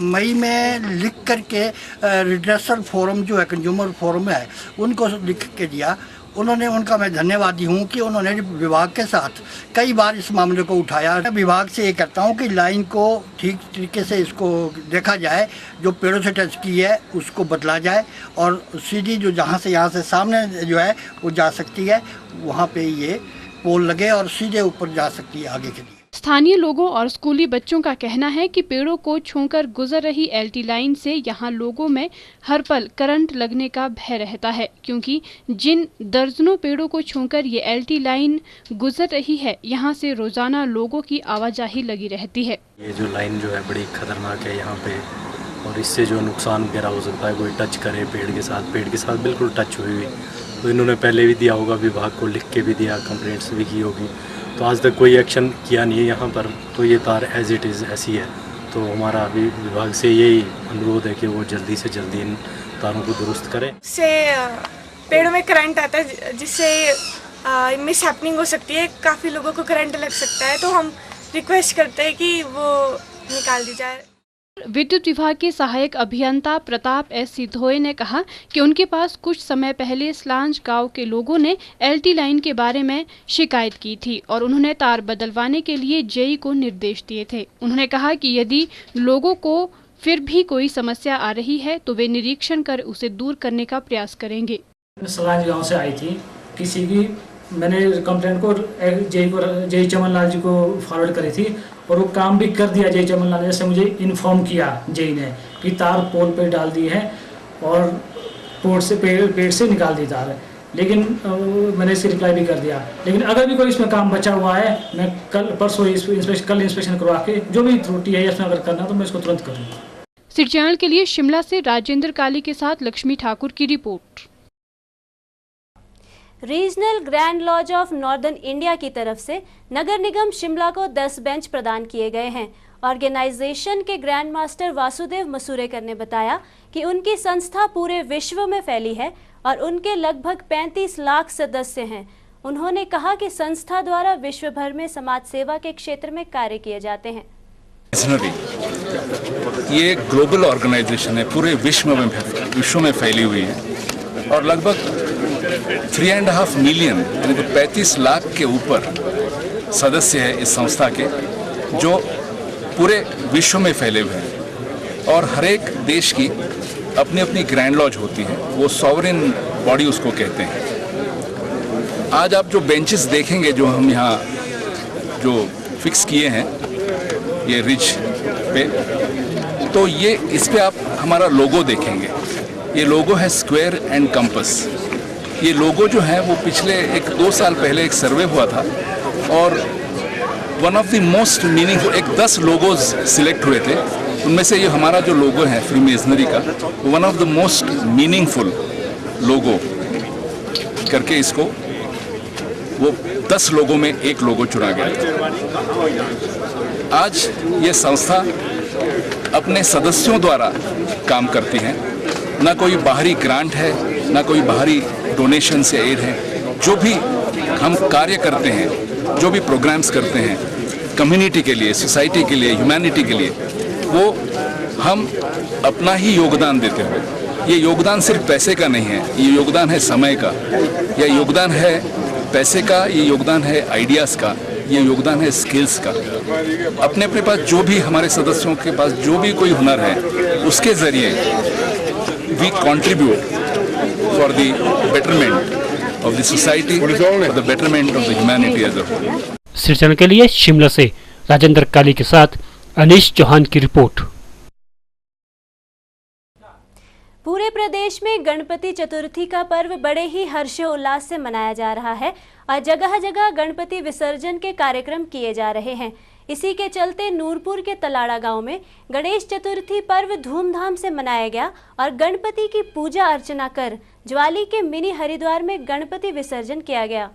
मई में लिख करके रिड्रेसल फोरम जो है, कंज्यूमर फोरम है, उनको लिख के दिया। उन्होंने, उनका मैं धन्यवादी हूँ कि उन्होंने विभाग के साथ कई बार इस मामले को उठाया। विभाग से ये कहता हूँ कि लाइन को ठीक तरीके से इसको देखा जाए, जो पेड़ों से टच की है उसको बदला जाए, और सीधी जो जहाँ से यहाँ से सामने जो है वो जा सकती है, वहाँ पे ये पोल लगे और सीधे ऊपर जा सकती है आगे के लिए। स्थानीय लोगों और स्कूली बच्चों का कहना है कि पेड़ों को छूकर गुजर रही एलटी लाइन से यहां लोगों में हर पल करंट लगने का भय रहता है, क्योंकि जिन दर्जनों पेड़ों को छूकर ये एलटी लाइन गुजर रही है, यहां से रोजाना लोगों की आवाजाही लगी रहती है। ये जो लाइन जो है बड़ी खतरनाक है यहाँ पे, और इससे जो नुकसान वगैरह हो सकता है, कोई टच करे पेड़ के साथ बिल्कुल टच हुई, तो इन्होंने पहले भी दिया होगा, विभाग को लिख के भी दिया, कंप्लेंट्स भी की होगी, तो आज तक कोई एक्शन किया नहीं है यहाँ पर। तो ये तार एज इट इज़ ऐसी है, तो हमारा अभी विभाग से यही अनुरोध है कि वो जल्दी से जल्दी इन तारों को दुरुस्त करें। से पेड़ों में करंट आता है, जिससे मिस हैपनिंग हो सकती है, काफ़ी लोगों को करंट लग सकता है, तो हम रिक्वेस्ट करते हैं कि वो निकाल दी जाए। विद्युत विभाग के सहायक अभियंता प्रताप एस सिधोए ने कहा कि उनके पास कुछ समय पहले सलांज गांव के लोगों ने एलटी लाइन के बारे में शिकायत की थी और उन्होंने तार बदलवाने के लिए जेई को निर्देश दिए थे। उन्होंने कहा कि यदि लोगों को फिर भी कोई समस्या आ रही है तो वे निरीक्षण कर उसे दूर करने का प्रयास करेंगे। सलांज गाँव से आई थी, किसी की मैंने कंप्लेंट को जेई चमन लाल जी को फॉरवर्ड करी थी, और वो काम भी कर दिया जेई चमन लाल, जैसे मुझे इन्फॉर्म किया जेई ने कि तार पोल पे डाल दी है और पेड़ से निकाल दी तार, लेकिन मैंने इसे रिप्लाई भी कर दिया। लेकिन अगर भी कोई इसमें काम बचा हुआ है, मैं परसों इंस्पेक्शन करवा के जो भी त्रुटि है इसमें अगर करना तो मैं इसको तुरंत करूँगा। सिटी चैनल के लिए शिमला से राजेंद्र काली के साथ लक्ष्मी ठाकुर की report. Regional grand lodge of northern India की तरफ से नगर निगम शिमला को 10 बेंच प्रदान किए गए हैं ऑर्गेनाइजेशन के ग्रैंड मास्टर वासुदेव मसूरेकर ने बताया कि उनकी संस्था पूरे विश्व में फैली है और उनके लगभग 35 लाख सदस्य हैं। उन्होंने कहा कि संस्था द्वारा विश्व भर में समाज सेवा के क्षेत्र में कार्य किए जाते हैं। ये ग्लोबल ऑर्गेनाइजेशन है, पूरे विश्व में फैली हुई है और लगभग 3.5 मिलियन यानी कि 35 लाख के ऊपर सदस्य है इस संस्था के, जो पूरे विश्व में फैले हुए हैं। और हर एक देश की अपनी अपनी ग्रैंड लॉज होती है, वो सॉवरेन बॉडी उसको कहते हैं। आज आप जो बेंचेस देखेंगे जो हम यहाँ जो फिक्स किए हैं ये रिज पे, तो ये इस पे आप हमारा लोगो देखेंगे। ये लोगो है स्क्वायर एंड कंपस। ये लोगो जो है वो पिछले 1-2 साल पहले एक सर्वे हुआ था और one of the most meaningful 10 logos select हुए थे, उनमें से ये हमारा जो लोगो है फ्रीमेसनरी का, one of the most meaningful logo करके इसको वो 10 लोगों में एक लोगो चुना गया था। आज ये संस्था अपने सदस्यों द्वारा काम करती है, ना कोई बाहरी ग्रांट है, ना कोई बाहरी डोनेशन से एड है। जो भी हम कार्य करते हैं, जो भी प्रोग्राम्स करते हैं कम्युनिटी के लिए, सोसाइटी के लिए, ह्यूमैनिटी के लिए, वो हम अपना ही योगदान देते हुए, ये योगदान सिर्फ पैसे का नहीं है, ये योगदान है समय का, ये योगदान है पैसे का, ये योगदान है आइडियाज़ का, ये योगदान है स्किल्स का। अपने अपने पास जो भी हमारे सदस्यों के पास जो भी कोई हुनर है, उसके ज़रिए we contribute for the betterment of the society, for the betterment of the humanity as a whole. Sirchan के लिए शिमला से राजेंद्र काली के साथ अनीश चौहान की रिपोर्ट। पूरे प्रदेश में गणपति चतुर्थी का पर्व बड़े ही हर्षोल्लास से मनाया जा रहा है और जगह जगह गणपति विसर्जन के कार्यक्रम किए जा रहे हैं। इसी के चलते नूरपुर के तलाड़ा गांव में गणेश चतुर्थी पर्व धूमधाम से मनाया गया और गणपति की पूजा अर्चना कर ज्वाली के मिनी हरिद्वार में गणपति विसर्जन किया गया।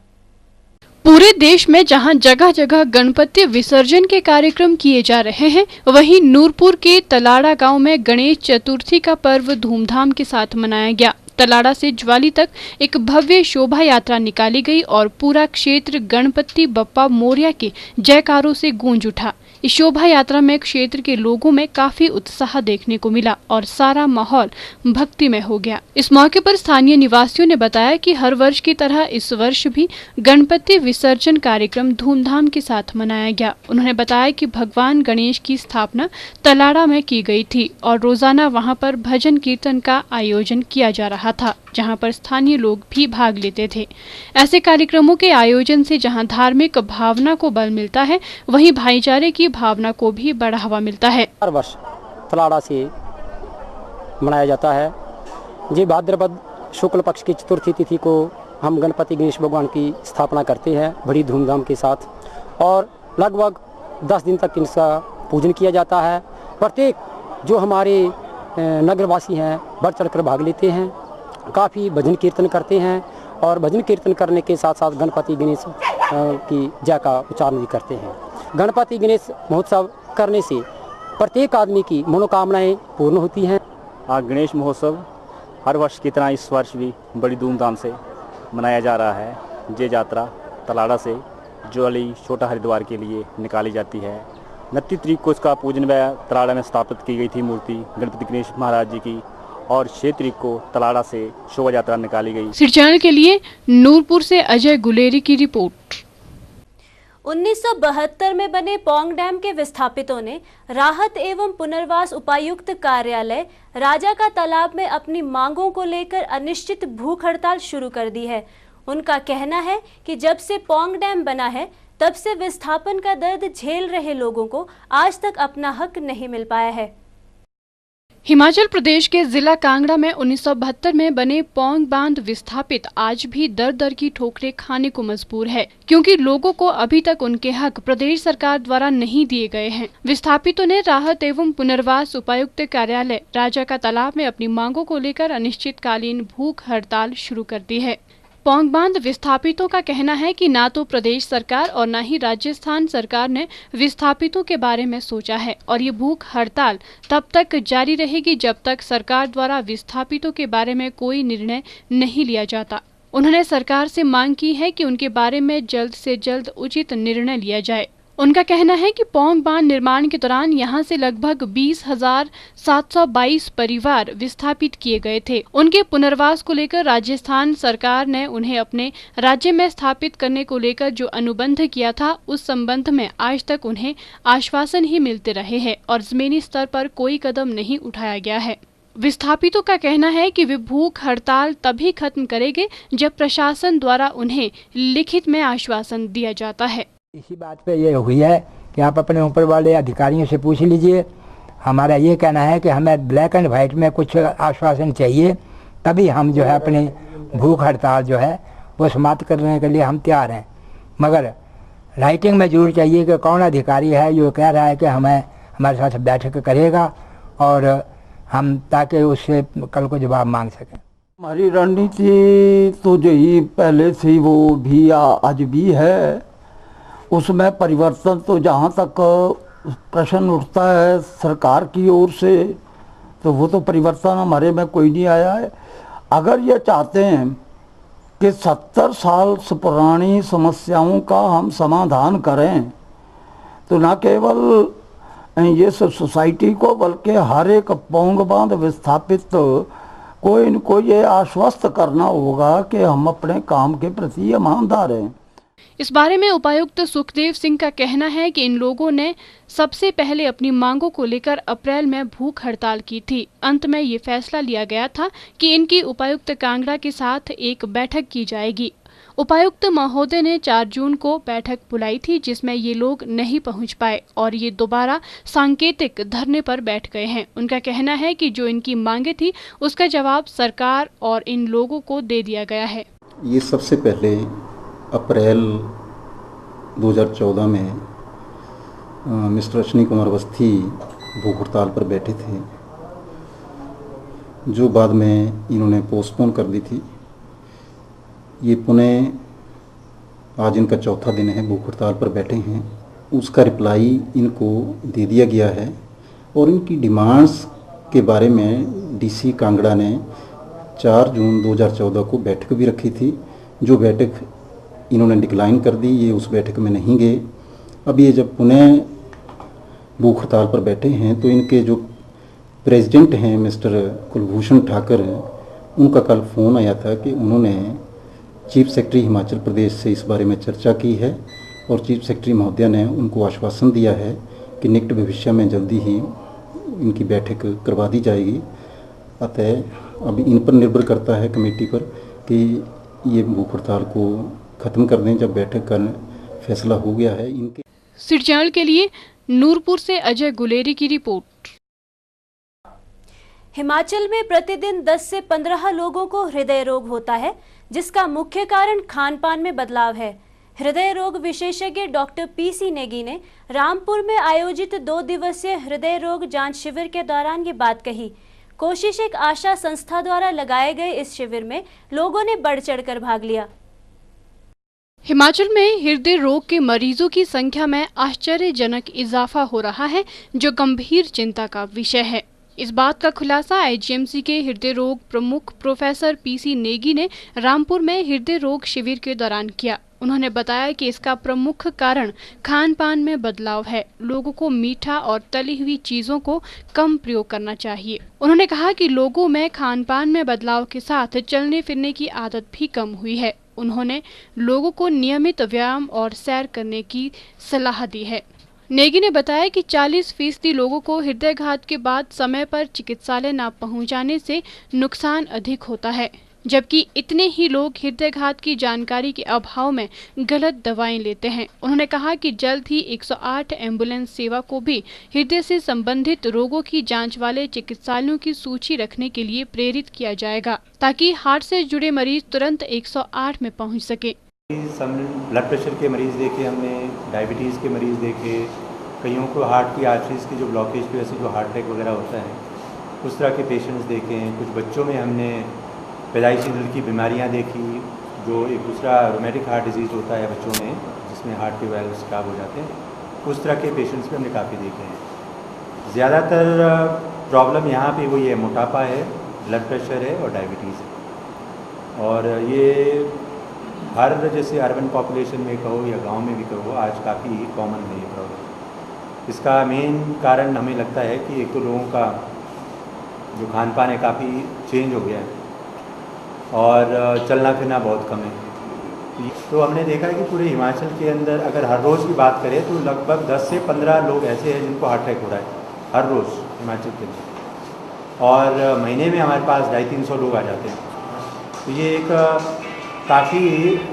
पूरे देश में जहां जगह जगह गणपति विसर्जन के कार्यक्रम किए जा रहे हैं, वहीं नूरपुर के तलाड़ा गांव में गणेश चतुर्थी का पर्व धूमधाम के साथ मनाया गया। तलाड़ा से ज्वाली तक एक भव्य शोभा यात्रा निकाली गई और पूरा क्षेत्र गणपति बप्पा मोरया के जयकारों से गूंज उठा। इस शोभा यात्रा में क्षेत्र के लोगों में काफी उत्साह देखने को मिला और सारा माहौल भक्तिमय हो गया। इस मौके पर स्थानीय निवासियों ने बताया कि हर वर्ष की तरह इस वर्ष भी गणपति विसर्जन कार्यक्रम धूमधाम के साथ मनाया गया। उन्होंने बताया कि भगवान गणेश की स्थापना तलाड़ा में की गई थी और रोजाना वहां पर भजन कीर्तन का आयोजन किया जा रहा था, जहां पर स्थानीय लोग भी भाग लेते थे। ऐसे कार्यक्रमों के आयोजन से जहां धार्मिक भावना को बल मिलता है, वहीं भाईचारे की भावना को भी बढ़ावा मिलता है। हर वर्ष तलाड़ा से मनाया जाता है। जी भाद्रपद शुक्ल पक्ष की चतुर्थी तिथि को हम गणपति गणेश भगवान की स्थापना करते हैं बड़ी धूमधाम के साथ और लगभग 10 दिन तक इनका पूजन किया जाता है। प्रत्येक जो हमारे नगरवासी हैं बढ़ चढ़कर भाग लेते हैं, काफ़ी भजन कीर्तन करते हैं और भजन कीर्तन करने के साथ साथ गणपति गणेश की जय का उच्चारण भी करते हैं। गणपति गणेश महोत्सव करने से प्रत्येक आदमी की मनोकामनाएं पूर्ण होती हैं। गणेश महोत्सव हर वर्ष की तरह इस वर्ष भी बड़ी धूमधाम से मनाया जा रहा है। ये यात्रा तलाड़ा से ज्वाली छोटा हरिद्वार के लिए निकाली जाती है। 29 तारीख को इसका पूजन व तलाड़ा में स्थापित की गई थी मूर्ति गणपति गणेश महाराज जी की और 6 तारीख को तलाड़ा से शोभा यात्रा निकाली गई। सिरचैनल के लिए नूरपुर से अजय गुलेरी की रिपोर्ट। 1972 में बने पौंग डैम के विस्थापितों ने राहत एवं पुनर्वास उपायुक्त कार्यालय राजा का तालाब में अपनी मांगों को लेकर अनिश्चित भूख हड़ताल शुरू कर दी है। उनका कहना है कि जब से पौंग डैम बना है तब से विस्थापन का दर्द झेल रहे लोगों को आज तक अपना हक नहीं मिल पाया है। हिमाचल प्रदेश के जिला कांगड़ा में 1972 में बने पौंग बांध विस्थापित आज भी दर दर की ठोकरें खाने को मजबूर है, क्योंकि लोगों को अभी तक उनके हक प्रदेश सरकार द्वारा नहीं दिए गए हैं। विस्थापितों ने राहत एवं पुनर्वास उपायुक्त कार्यालय राजा का तालाब में अपनी मांगों को लेकर अनिश्चितकालीन भूख हड़ताल शुरू कर दी है। पौंग बांध विस्थापितों का कहना है कि ना तो प्रदेश सरकार और ना ही राजस्थान सरकार ने विस्थापितों के बारे में सोचा है और ये भूख हड़ताल तब तक जारी रहेगी जब तक सरकार द्वारा विस्थापितों के बारे में कोई निर्णय नहीं लिया जाता। उन्होंने सरकार से मांग की है कि उनके बारे में जल्द से जल्द उचित निर्णय लिया जाए। उनका कहना है कि पौंग बांध निर्माण के दौरान यहां से लगभग 20,722 परिवार विस्थापित किए गए थे। उनके पुनर्वास को लेकर राजस्थान सरकार ने उन्हें अपने राज्य में स्थापित करने को लेकर जो अनुबंध किया था उस संबंध में आज तक उन्हें आश्वासन ही मिलते रहे हैं और जमीनी स्तर पर कोई कदम नहीं उठाया गया है। विस्थापितों का कहना है कि वे भूख हड़ताल तभी खत्म करेंगे जब प्रशासन द्वारा उन्हें लिखित में आश्वासन दिया जाता है। इसी बात पे ये हुई है कि आप अपने ऊपर वाले अधिकारियों से पूछ लीजिए। हमारा ये कहना है कि हमें ब्लैक एंड वाइट में कुछ आश्वासन चाहिए, तभी हम जो है अपनी भूख हड़ताल जो है वो समाप्त करने के लिए हम तैयार हैं। मगर राइटिंग में जरूर चाहिए कि कौन अधिकारी है जो कह रहा है कि हमें हमारे साथ बैठक करेगा और हम ताकि उससे कल को जवाब मांग सकें। हमारी रणनीति तो यही पहले से वो भी आज भी है, उसमें परिवर्तन तो जहाँ तक प्रश्न उठता है सरकार की ओर से तो वो तो परिवर्तन हमारे में कोई नहीं आया है। अगर ये चाहते हैं कि 70 साल से पुरानी समस्याओं का हम समाधान करें तो न केवल ये सोसाइटी को बल्कि हर एक पौंग बांध विस्थापित कोई न कोई ये आश्वस्त करना होगा कि हम अपने काम के प्रति ईमानदार हैं। इस बारे में उपायुक्त सुखदेव सिंह का कहना है कि इन लोगों ने सबसे पहले अपनी मांगों को लेकर अप्रैल में भूख हड़ताल की थी। अंत में ये फैसला लिया गया था कि इनकी उपायुक्त कांगड़ा के साथ एक बैठक की जाएगी। उपायुक्त महोदय ने 4 जून को बैठक बुलाई थी जिसमें ये लोग नहीं पहुंच पाए और ये दोबारा सांकेतिक धरने पर बैठ गए हैं। उनका कहना है कि जो इनकी मांगे थी उसका जवाब सरकार और इन लोगों को दे दिया गया है। ये सबसे पहले अप्रैल 2014 में मिस्टर अश्विनी कुमार अवस्थी भूख हड़ताल पर बैठे थे, जो बाद में इन्होंने पोस्टपोन कर दी थी। ये पुनः आज इनका चौथा दिन है भूख हड़ताल पर बैठे हैं। उसका रिप्लाई इनको दे दिया गया है और इनकी डिमांड्स के बारे में डीसी कांगड़ा ने 4 जून 2014 को बैठक भी रखी थी, जो बैठक इन्होंने डिक्लाइन कर दी। ये उस बैठक में नहीं गए। अब ये जब पुनः भूख हड़ताल पर बैठे हैं तो इनके जो प्रेसिडेंट हैं मिस्टर कुलभूषण ठाकर, उनका कल फ़ोन आया था कि उन्होंने चीफ सेक्रेटरी हिमाचल प्रदेश से इस बारे में चर्चा की है और चीफ सेक्रेटरी महोदया ने उनको आश्वासन दिया है कि निकट भविष्य में जल्दी ही इनकी बैठक करवा दी जाएगी। अतः अब इन पर निर्भर करता है कमेटी पर कि ये भूख हड़ताल को ख़त्म कर दें जब बैठक का फैसला हो गया है। इनके सिरजौल के लिए नूरपुर से अजय गुलेरी की रिपोर्ट। हिमाचल में प्रतिदिन 10 से 15 लोगों को हृदय रोग होता है, जिसका मुख्य कारण खान पान में बदलाव है। हृदय रोग विशेषज्ञ डॉक्टर पीसी नेगी ने रामपुर में आयोजित 2 दिवसीय हृदय रोग जांच शिविर के दौरान ये बात कही। कोशिश एक आशा संस्था द्वारा लगाए गए इस शिविर में लोगों ने बढ़ चढ़कर भाग लिया। हिमाचल में हृदय रोग के मरीजों की संख्या में आश्चर्यजनक इजाफा हो रहा है, जो गंभीर चिंता का विषय है। इस बात का खुलासा आईजीएमसी के हृदय रोग प्रमुख प्रोफेसर पीसी नेगी ने रामपुर में हृदय रोग शिविर के दौरान किया। उन्होंने बताया कि इसका प्रमुख कारण खान पान में बदलाव है। लोगों को मीठा और तली हुई चीजों को कम प्रयोग करना चाहिए। उन्होंने कहा कि लोगों में खान पान में बदलाव के साथ चलने फिरने की आदत भी कम हुई है। उन्होंने लोगों को नियमित व्यायाम और सैर करने की सलाह दी है। नेगी ने बताया कि 40% लोगों को हृदयघात के बाद समय पर चिकित्सालय न पहुंचाने से नुकसान अधिक होता है, जबकि इतने ही लोग हृदयघात की जानकारी के अभाव में गलत दवाएं लेते हैं। उन्होंने कहा कि जल्द ही 108 एम्बुलेंस सेवा को भी हृदय से संबंधित रोगों की जांच वाले चिकित्सालयों की सूची रखने के लिए प्रेरित किया जाएगा, ताकि हार्ट से जुड़े मरीज तुरंत 108 में पहुंच सके। ब्लड प्रेशर के मरीज़ देखे हमने, डायबिटीज़ के मरीज़ देखे, कईयों को हार्ट की आर्टरीज की जो ब्लॉकेज की वजह से जो हार्ट अटैक वगैरह होता है उस तरह के पेशेंट्स देखे हैं। कुछ बच्चों में हमने पैदाइशी दिल की बीमारियां देखी, जो एक दूसरा रोमेटिक हार्ट डिजीज़ होता है बच्चों में, जिसमें हार्ट के वैल्व्स खराब हो जाते हैं, उस तरह के पेशेंट्स पे हमने काफ़ी देखे हैं। ज़्यादातर प्रॉब्लम यहाँ पे वही है, मोटापा है, ब्लड प्रेशर है और डायबिटीज़ है। और ये हर जैसे अर्बन पॉपुलेशन में कहो या गांव में भी कहो, आज काफ़ी कॉमन है ये प्रॉब्लम। इसका मेन कारण हमें लगता है कि एक तो लोगों का जो खान पान है काफ़ी चेंज हो गया है और चलना फिरना बहुत कम है। तो हमने देखा है कि पूरे हिमाचल के अंदर अगर हर रोज़ की बात करें तो लगभग 10 से 15 लोग ऐसे हैं जिनको हार्ट अटैक हो रहा है हर रोज़ हिमाचल के अंदर, और महीने में हमारे पास 250-300 लोग आ जाते हैं। तो ये एक काफ़ी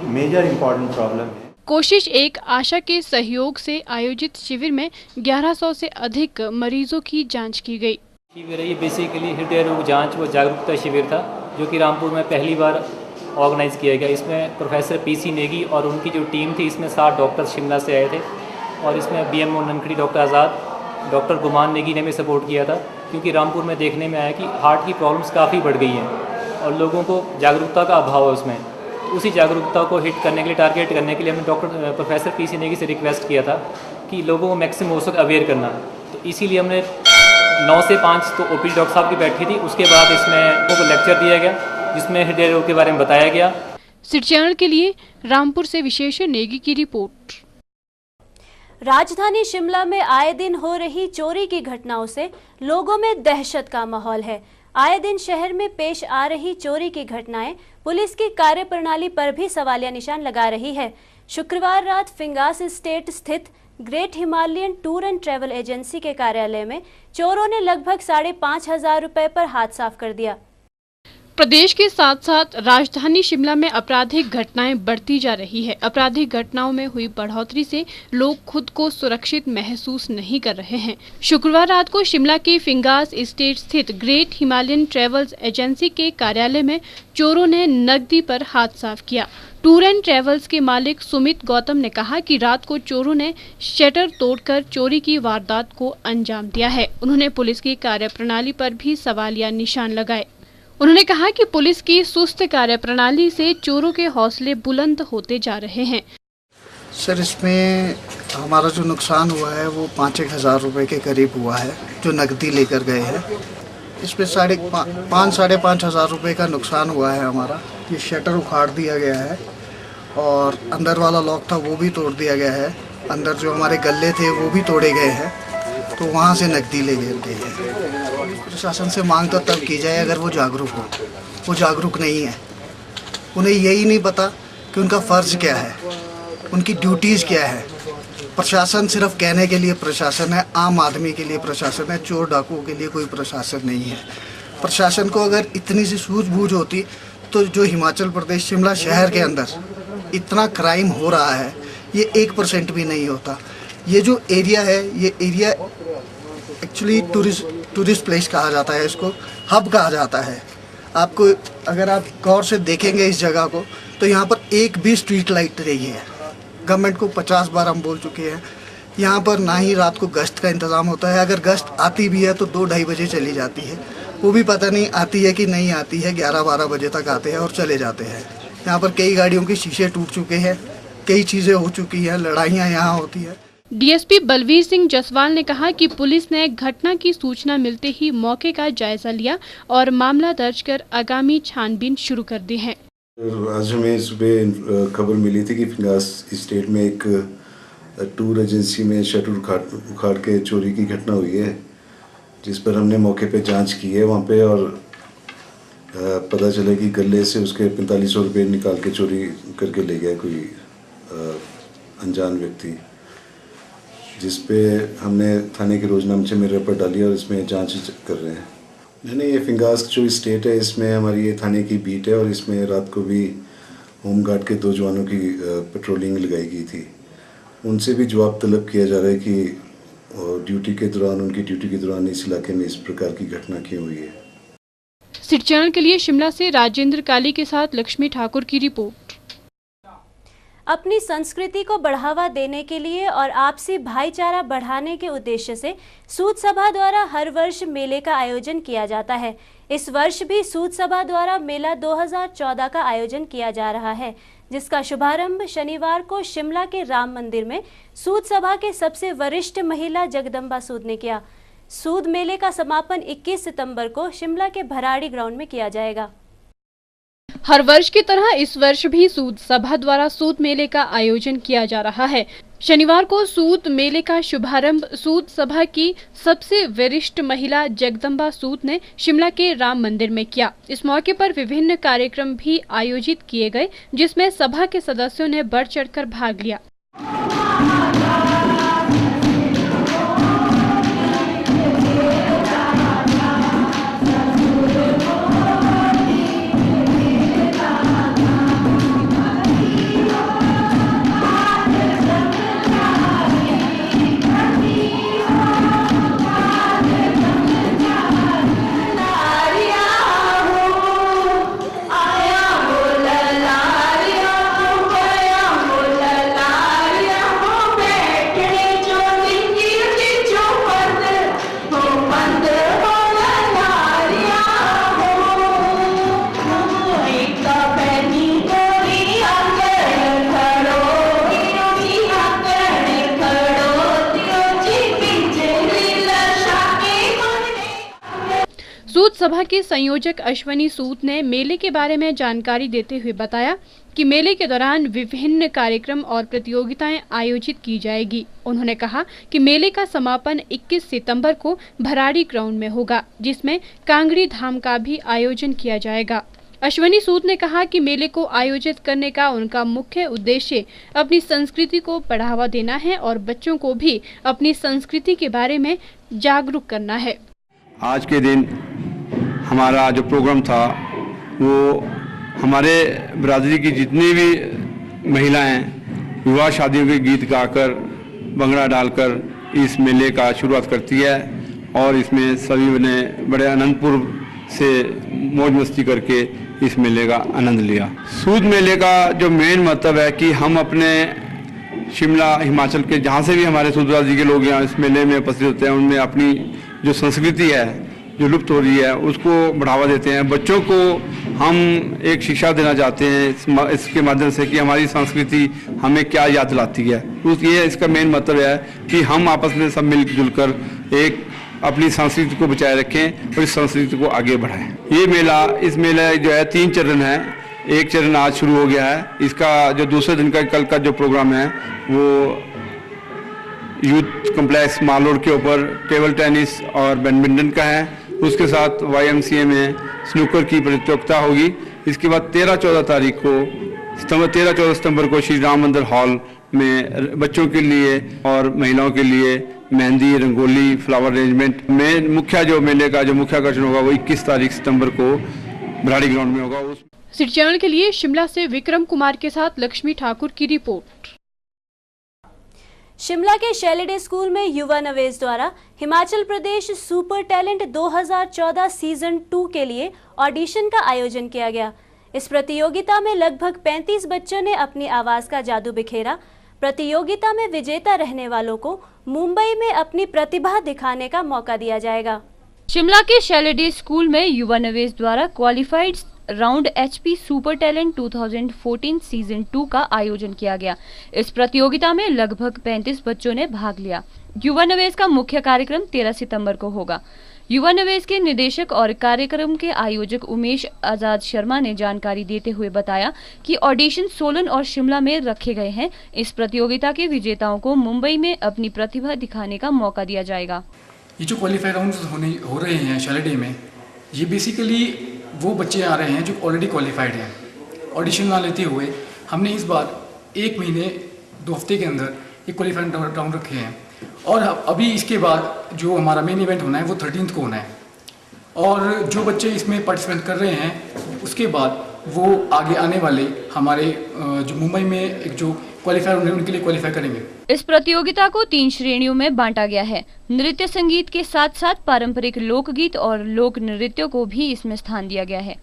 मेजर इम्पॉर्टेंट प्रॉब्लम है। कोशिश एक आशा के सहयोग से आयोजित शिविर में 1100 से अधिक मरीजों की जांच की गई। शिविर ये बेसिकली हृदय रोग जांच व जागरूकता शिविर था, जो कि रामपुर में पहली बार ऑर्गेनाइज़ किया गया। इसमें प्रोफेसर पीसी नेगी और उनकी जो टीम थी, इसमें 60 डॉक्टर्स शिमला से आए थे, और इसमें बीएमओ ननखड़ी डॉक्टर आज़ाद, डॉक्टर गुमान नेगी ने भी सपोर्ट किया था, क्योंकि रामपुर में देखने में आया कि हार्ट की प्रॉब्लम्स काफ़ी बढ़ गई हैं और लोगों को जागरूकता का अभाव है उसमें। तो उसी जागरूकता को हिट करने के लिए, टारगेट करने के लिए हमने प्रोफेसर पीसी नेगी से रिक्वेस्ट किया था कि लोगों को मैक्सिमम हो सके अवेयर करना। तो इसीलिए हमने 9 से 5 तो ओपीडी डॉक्टर साहब की बैठी थी, उसके बाद इसमें उनको लेक्चर दिया गया जिसमें हृदय रोग के बारे में बताया गया। सिटी चैनल के लिए रामपुर से विशेष नेगी की रिपोर्ट। राजधानी शिमला में आए दिन हो रही चोरी की घटनाओं से लोगों में दहशत का माहौल है। आए दिन शहर में पेश आ रही चोरी की घटनाएं पुलिस की कार्यप्रणाली पर भी सवालिया निशान लगा रही है। शुक्रवार रात फिंगास एस्टेट स्थित great Himalayan tour and travel agency के कार्यालय में चोरों ने लगभग 5,500 रुपए पर हाथ साफ कर दिया। प्रदेश के साथ साथ राजधानी शिमला में आपराधिक घटनाएं बढ़ती जा रही है। आपराधिक घटनाओं में हुई बढ़ोतरी से लोग खुद को सुरक्षित महसूस नहीं कर रहे हैं। शुक्रवार रात को शिमला के फिंगास एस्टेट स्थित ग्रेट हिमालयन ट्रैवल्स एजेंसी के कार्यालय में चोरों ने नकदी पर हाथ साफ किया। टूर एंड ट्रैवल्स के मालिक सुमित गौतम ने कहा कि रात को चोरों ने शटर तोड़कर चोरी की वारदात को अंजाम दिया है। उन्होंने पुलिस की कार्यप्रणाली पर भी सवालिया निशान लगाए। उन्होंने कहा कि पुलिस की सुस्त कार्यप्रणाली से चोरों के हौसले बुलंद होते जा रहे हैं। सर, इसमें हमारा जो नुकसान हुआ है वो 5-1 हज़ार रुपये के करीब हुआ है, जो नकदी लेकर गए हैं। इसमें 5-5.5 हज़ार रुपये का नुकसान हुआ है हमारा। ये शटर उखाड़ दिया गया है और अंदर वाला लॉक था वो भी तोड़ दिया गया है। अंदर जो हमारे गल्ले थे वो भी तोड़े गए हैं, तो वहाँ से नकदी ले गई है। प्रशासन से मांग तो तब की जाए अगर वो जागरूक हो। वो जागरूक नहीं है, उन्हें यही नहीं पता कि उनका फ़र्ज़ क्या है, उनकी ड्यूटीज़ क्या है। प्रशासन सिर्फ कहने के लिए प्रशासन है, आम आदमी के लिए प्रशासन है, चोर डाकुओं के लिए कोई प्रशासन नहीं है। प्रशासन को अगर इतनी सी सूझबूझ होती तो जो हिमाचल प्रदेश शिमला शहर के अंदर इतना क्राइम हो रहा है ये 1% भी नहीं होता। ये जो एरिया है, ये एरिया एक्चुअली टूरिस्ट प्लेस कहा जाता है, इसको हब कहा जाता है। आपको अगर आप गौर से देखेंगे इस जगह को तो यहाँ पर एक भी स्ट्रीट लाइट नहीं है। गवर्नमेंट को 50 बार हम बोल चुके हैं। यहाँ पर ना ही रात को गश्त का इंतज़ाम होता है। अगर गश्त आती भी है तो 2-2:30 बजे चली जाती है, वो भी पता नहीं आती है कि नहीं आती है। 11-12 बजे तक आते हैं और चले जाते हैं। यहाँ पर कई गाड़ियों के शीशे टूट चुके हैं, कई चीज़ें हो चुकी हैं, लड़ाइयाँ यहाँ होती है। डीएसपी बलवीर सिंह जसवाल ने कहा कि पुलिस ने घटना की सूचना मिलते ही मौके का जायजा लिया और मामला दर्ज कर आगामी छानबीन शुरू कर दी है। आज हमें सुबह खबर मिली थी कि फिंगास एस्टेट में एक टूर एजेंसी में शटर उखाड़ के चोरी की घटना हुई है, जिस पर हमने मौके पे जांच की है वहाँ पे, और पता चला कि गले से उसके 4500 रुपये निकाल के चोरी करके ले गया कोई अनजान व्यक्ति, जिस पे हमने थाने के रोजनामे में रिपोर्ट डाली और इसमें जांच कर रहे हैं। नहीं, ये फिंगास जो स्टेट है इसमें हमारी ये थाने की बीट है और इसमें रात को भी होमगार्ड के 2 जवानों की पेट्रोलिंग लगाई गई थी। उनसे भी जवाब तलब किया जा रहा है कि ड्यूटी के दौरान इस इलाके में इस प्रकार की घटना क्यों हुई है। सिटी चैनल के लिए शिमला से राजेंद्र काली के साथ लक्ष्मी ठाकुर की रिपोर्ट। अपनी संस्कृति को बढ़ावा देने के लिए और आपसी भाईचारा बढ़ाने के उद्देश्य से सूद सभा द्वारा हर वर्ष मेले का आयोजन किया जाता है। इस वर्ष भी सूद सभा द्वारा मेला 2014 का आयोजन किया जा रहा है, जिसका शुभारंभ शनिवार को शिमला के राम मंदिर में सूद सभा के सबसे वरिष्ठ महिला जगदम्बा सूद ने किया। सूद मेले का समापन 21 सितंबर को शिमला के भराड़ी ग्राउंड में किया जाएगा। हर वर्ष की तरह इस वर्ष भी सूद सभा द्वारा सूद मेले का आयोजन किया जा रहा है। शनिवार को सूद मेले का शुभारंभ सूद सभा की सबसे वरिष्ठ महिला जगदम्बा सूद ने शिमला के राम मंदिर में किया। इस मौके पर विभिन्न कार्यक्रम भी आयोजित किए गए, जिसमें सभा के सदस्यों ने बढ़ चढ़कर भाग लिया। सूद सभा के संयोजक अश्वनी सूद ने मेले के बारे में जानकारी देते हुए बताया कि मेले के दौरान विभिन्न कार्यक्रम और प्रतियोगिताएं आयोजित की जाएगी। उन्होंने कहा कि मेले का समापन 21 सितंबर को भराड़ी ग्राउंड में होगा, जिसमें कांगड़ी धाम का भी आयोजन किया जाएगा। अश्वनी सूद ने कहा कि मेले को आयोजित करने का उनका मुख्य उद्देश्य अपनी संस्कृति को बढ़ावा देना है और बच्चों को भी अपनी संस्कृति के बारे में जागरूक करना है। आज के दिन हमारा जो प्रोग्राम था वो हमारे बरादरी की जितनी भी महिलाएं विवाह शादियों के गीत गाकर भंगड़ा डालकर इस मेले का शुरुआत करती है और इसमें सभी ने बड़े आनंदपूर्व से मौज मस्ती करके इस मेले का आनंद लिया। सूद मेले का जो मेन मतलब है कि हम अपने शिमला हिमाचल के जहाँ से भी हमारे सूद बरादरी के लोग यहाँ इस मेले में उपस्थित होते हैं, उनमें अपनी जो संस्कृति है जो लुप्त हो रही है उसको बढ़ावा देते हैं। बच्चों को हम एक शिक्षा देना चाहते हैं इसके माध्यम से कि हमारी संस्कृति हमें क्या याद दिलाती है। ये इसका मेन मतलब है कि हम आपस में सब मिलजुल कर एक अपनी संस्कृति को बचाए रखें और इस संस्कृति को आगे बढ़ाएं। इस मेला जो है 3 चरण है। एक चरण आज शुरू हो गया है। इसका जो दूसरे दिन का कल का जो प्रोग्राम है वो यूथ कॉम्प्लेक्स माल रोड के ऊपर टेबल टेनिस और बैडमिंटन का है। उसके साथ YMCA में स्नूकर की प्रतियोगिता होगी। इसके बाद 13-14 तारीख को 13-14 सितंबर को श्री राम मंदिर हॉल में बच्चों के लिए और महिलाओं के लिए मेहंदी, रंगोली, फ्लावर अरेंजमेंट में मुख्य जो मेले का जो मुख्य आकर्षण होगा वो 21 तारीख सितंबर को भराड़ी ग्राउंड में होगा। सिटी चैनल के लिए शिमला से विक्रम कुमार के साथ लक्ष्मी ठाकुर की रिपोर्ट। शिमला के शैलीडे स्कूल में युवा नवेश द्वारा Himachal Pradesh super talent 2014 season 2 के लिए ऑडिशन का आयोजन किया गया। इस प्रतियोगिता में लगभग 35 बच्चों ने अपनी आवाज का जादू बिखेरा। प्रतियोगिता में विजेता रहने वालों को मुंबई में अपनी प्रतिभा दिखाने का मौका दिया जाएगा। शिमला के शैलीडे स्कूल में युवा नवेश द्वारा qualified round HP super talent 2014 season 2 का आयोजन किया गया। इस प्रतियोगिता में लगभग 35 बच्चों ने भाग लिया। युवा नवेश का मुख्य कार्यक्रम 13 सितंबर को होगा। युवा नवेश के निदेशक और कार्यक्रम के आयोजक उमेश आजाद शर्मा ने जानकारी देते हुए बताया कि ऑडिशन सोलन और शिमला में रखे गए हैं। इस प्रतियोगिता के विजेताओं को मुंबई में अपनी प्रतिभा दिखाने का मौका दिया जाएगा। ये जो क्वालिफाई राउंड्स हो रहे हैं शैलीडे में, ये बेसिकली वो बच्चे आ रहे हैं जो ऑलरेडी क्वालिफाइड हैं। ऑडिशन ना लेते हुए हमने इस बार 1 महीने 2 हफ्ते के अंदर एक क्वालिफाइड राउंड रखे हैं और अभी इसके बाद जो हमारा मेन इवेंट होना है वो 13th को होना है। और जो बच्चे इसमें पार्टिसिपेट कर रहे हैं उसके बाद वो आगे आने वाले हमारे जो मुंबई में एक जो क्वालिफायर होंगे उनके लिए क्वालिफाई करेंगे। इस प्रतियोगिता को 3 श्रेणियों में बांटा गया है। नृत्य संगीत के साथ साथ पारंपरिक लोकगीत और लोक नृत्यों को भी इसमें स्थान दिया गया है।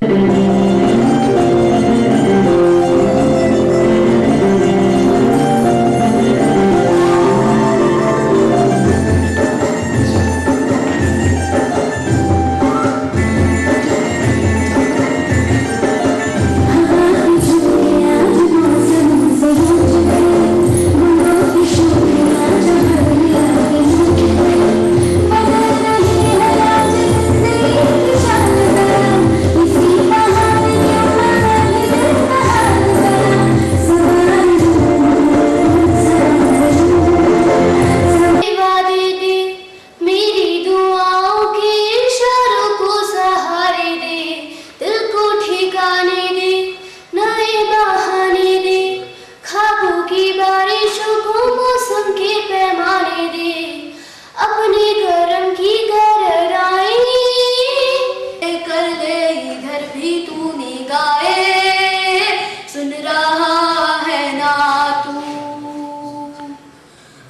गाए, सुन रहा है ना तू,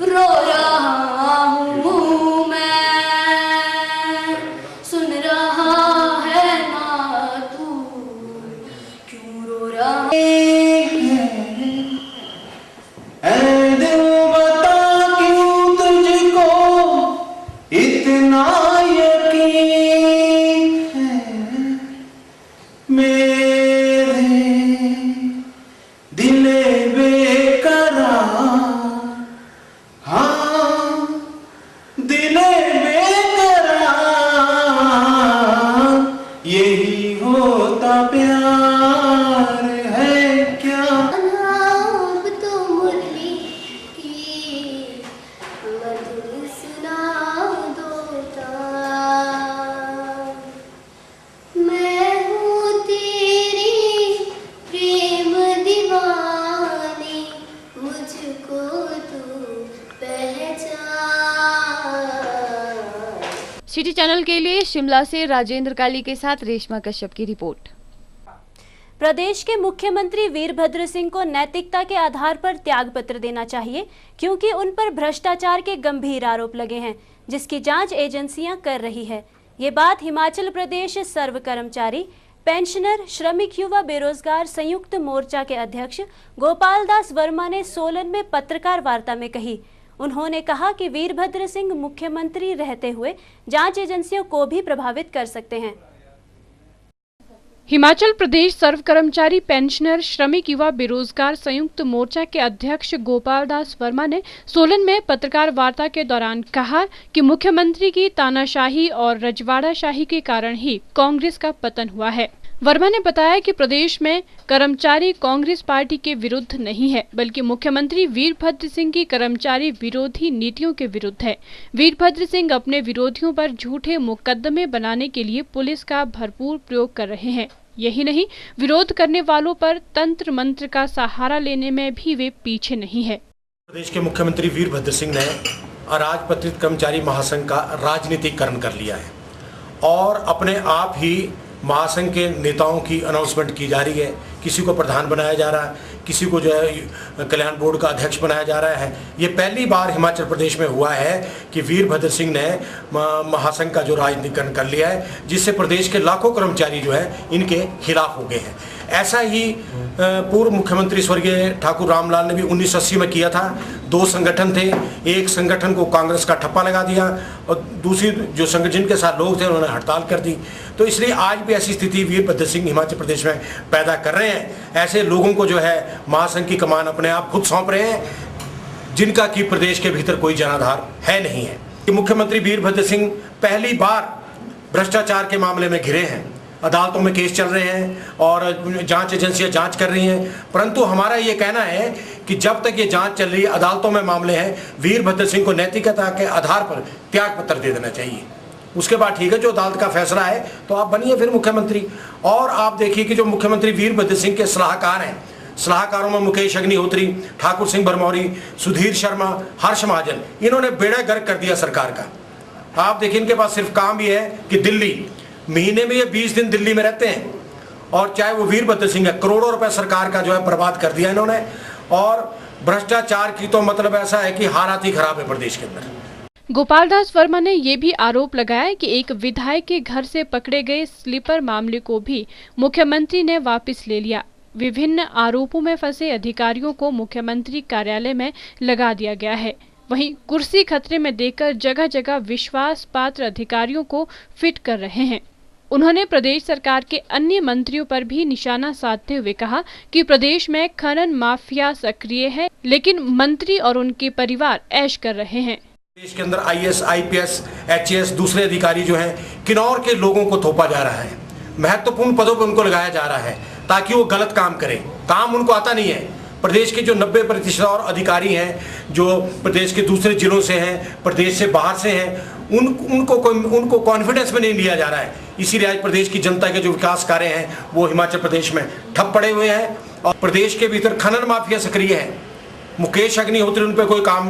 रो रहा हूँ मैं, सुन रहा है ना तू, क्यों रो रहा है। दिल बता क्यों तुझको इतना यकीन है, मेरे दिले बेकरार, हाँ दिले बेकरार, यही होता प्यार है क्या। अब तो मुरली की मधुर सुना दोता, मैं हूँ तेरी प्रेम दीवानी, मुझको तू पहचान। सिटी चैनल के लिए शिमला से राजेंद्र काली के साथ रेशमा कश्यप की रिपोर्ट। प्रदेश के मुख्यमंत्री वीरभद्र सिंह को नैतिकता के आधार पर त्यागपत्र देना चाहिए, क्योंकि उन पर भ्रष्टाचार के गंभीर आरोप लगे हैं, जिसकी जांच एजेंसियां कर रही है। ये बात हिमाचल प्रदेश सर्व कर्मचारी पेंशनर श्रमिक युवा बेरोजगार संयुक्त मोर्चा के अध्यक्ष गोपाल दास वर्मा ने सोलन में पत्रकार वार्ता में कही। उन्होंने कहा कि वीरभद्र सिंह मुख्यमंत्री रहते हुए जांच एजेंसियों को भी प्रभावित कर सकते हैं। हिमाचल प्रदेश सर्व कर्मचारी पेंशनर श्रमिक युवा बेरोजगार संयुक्त मोर्चा के अध्यक्ष गोपाल दास वर्मा ने सोलन में पत्रकार वार्ता के दौरान कहा कि मुख्यमंत्री की तानाशाही और रजवाड़ाशाही के कारण ही कांग्रेस का पतन हुआ है। वर्मा ने बताया कि प्रदेश में कर्मचारी कांग्रेस पार्टी के विरुद्ध नहीं है, बल्कि मुख्यमंत्री वीरभद्र सिंह की कर्मचारी विरोधी नीतियों के विरुद्ध है। वीरभद्र सिंह अपने विरोधियों पर झूठे मुकदमे बनाने के लिए पुलिस का भरपूर प्रयोग कर रहे हैं। यही नहीं, विरोध करने वालों पर तंत्र मंत्र का सहारा लेने में भी वे पीछे नहीं है। प्रदेश के मुख्यमंत्री वीरभद्र सिंह ने अराजपत्रित कर्मचारी महासंघ का राजनीतिकरण कर लिया है और अपने आप ही महासंघ के नेताओं की अनाउंसमेंट की जा रही है। किसी को प्रधान बनाया जा रहा है, किसी को जो है कल्याण बोर्ड का अध्यक्ष बनाया जा रहा है। ये पहली बार हिमाचल प्रदेश में हुआ है कि वीरभद्र सिंह ने महासंघ का जो राजनीतिकरण कर लिया है, जिससे प्रदेश के लाखों कर्मचारी जो है इनके खिलाफ हो गए हैं। ऐसा ही पूर्व मुख्यमंत्री स्वर्गीय ठाकुर रामलाल ने भी 1980 में किया था। दो संगठन थे, एक संगठन को कांग्रेस का ठप्पा लगा दिया और दूसरी जो संगठन के साथ लोग थे उन्होंने हड़ताल कर दी। तो इसलिए आज भी ऐसी स्थिति वीरभद्र सिंह हिमाचल प्रदेश में पैदा कर रहे हैं। ऐसे लोगों को जो है महासंघ की कमान अपने आप खुद सौंप रहे हैं, जिनका कि प्रदेश के भीतर कोई जनाधार है नहीं है। मुख्यमंत्री वीरभद्र सिंह पहली बार भ्रष्टाचार के मामले में घिरे हैं। अदालतों में केस चल रहे हैं और जांच एजेंसियां जांच कर रही हैं, परंतु हमारा ये कहना है कि जब तक ये जांच चल रही है, अदालतों में मामले हैं, वीरभद्र सिंह को नैतिकता के आधार पर त्यागपत्र दे देना चाहिए। उसके बाद ठीक है, जो अदालत का फैसला है तो आप बनिए फिर मुख्यमंत्री। और आप देखिए कि जो मुख्यमंत्री वीरभद्र सिंह के सलाहकार हैं, सलाहकारों में मुकेश अग्निहोत्री, ठाकुर सिंह भरमौरी, सुधीर शर्मा, हर्ष महाजन, इन्होंने बेड़ा गर्क कर दिया सरकार का। आप देखिए इनके पास सिर्फ काम ये है कि दिल्ली, महीने में ये 20 दिन दिल्ली में रहते हैं और चाहे वो वीरभद्र सिंह है, करोड़ों रुपए सरकार का जो है बर्बाद कर दिया इन्होंने। और भ्रष्टाचार की तो मतलब ऐसा है कि हालात ही खराब है प्रदेश के अंदर। गोपाल दास वर्मा ने ये भी आरोप लगाया कि एक विधायक के घर से पकड़े गए स्लीपर मामले को भी मुख्यमंत्री ने वापस ले लिया। विभिन्न आरोपों में फंसे अधिकारियों को मुख्यमंत्री कार्यालय में लगा दिया गया है। वहीं कुर्सी खतरे में देकर जगह जगह विश्वास पात्र अधिकारियों को फिट कर रहे हैं। उन्होंने प्रदेश सरकार के अन्य मंत्रियों पर भी निशाना साधते हुए कहा कि प्रदेश में खनन माफिया सक्रिय है, लेकिन मंत्री और उनके परिवार ऐश कर रहे हैं। देश के अंदर IAS, IPS, HAS दूसरे अधिकारी जो हैं, किन्नौर के लोगों को थोपा जा रहा है, महत्वपूर्ण पदों पर उनको लगाया जा रहा है ताकि वो गलत काम करें। काम उनको आता नहीं है। प्रदेश के जो 90% और अधिकारी हैं जो प्रदेश के दूसरे जिलों से हैं, प्रदेश से बाहर से हैं, उनको कॉन्फिडेंस में नहीं लिया जा रहा है। इसीलिए आज प्रदेश की जनता के जो विकास कार्य हैं वो हिमाचल प्रदेश में ठप पड़े हुए हैं और प्रदेश के भीतर खनन माफिया सक्रिय है। मुकेश अग्निहोत्री उन पर कोई काम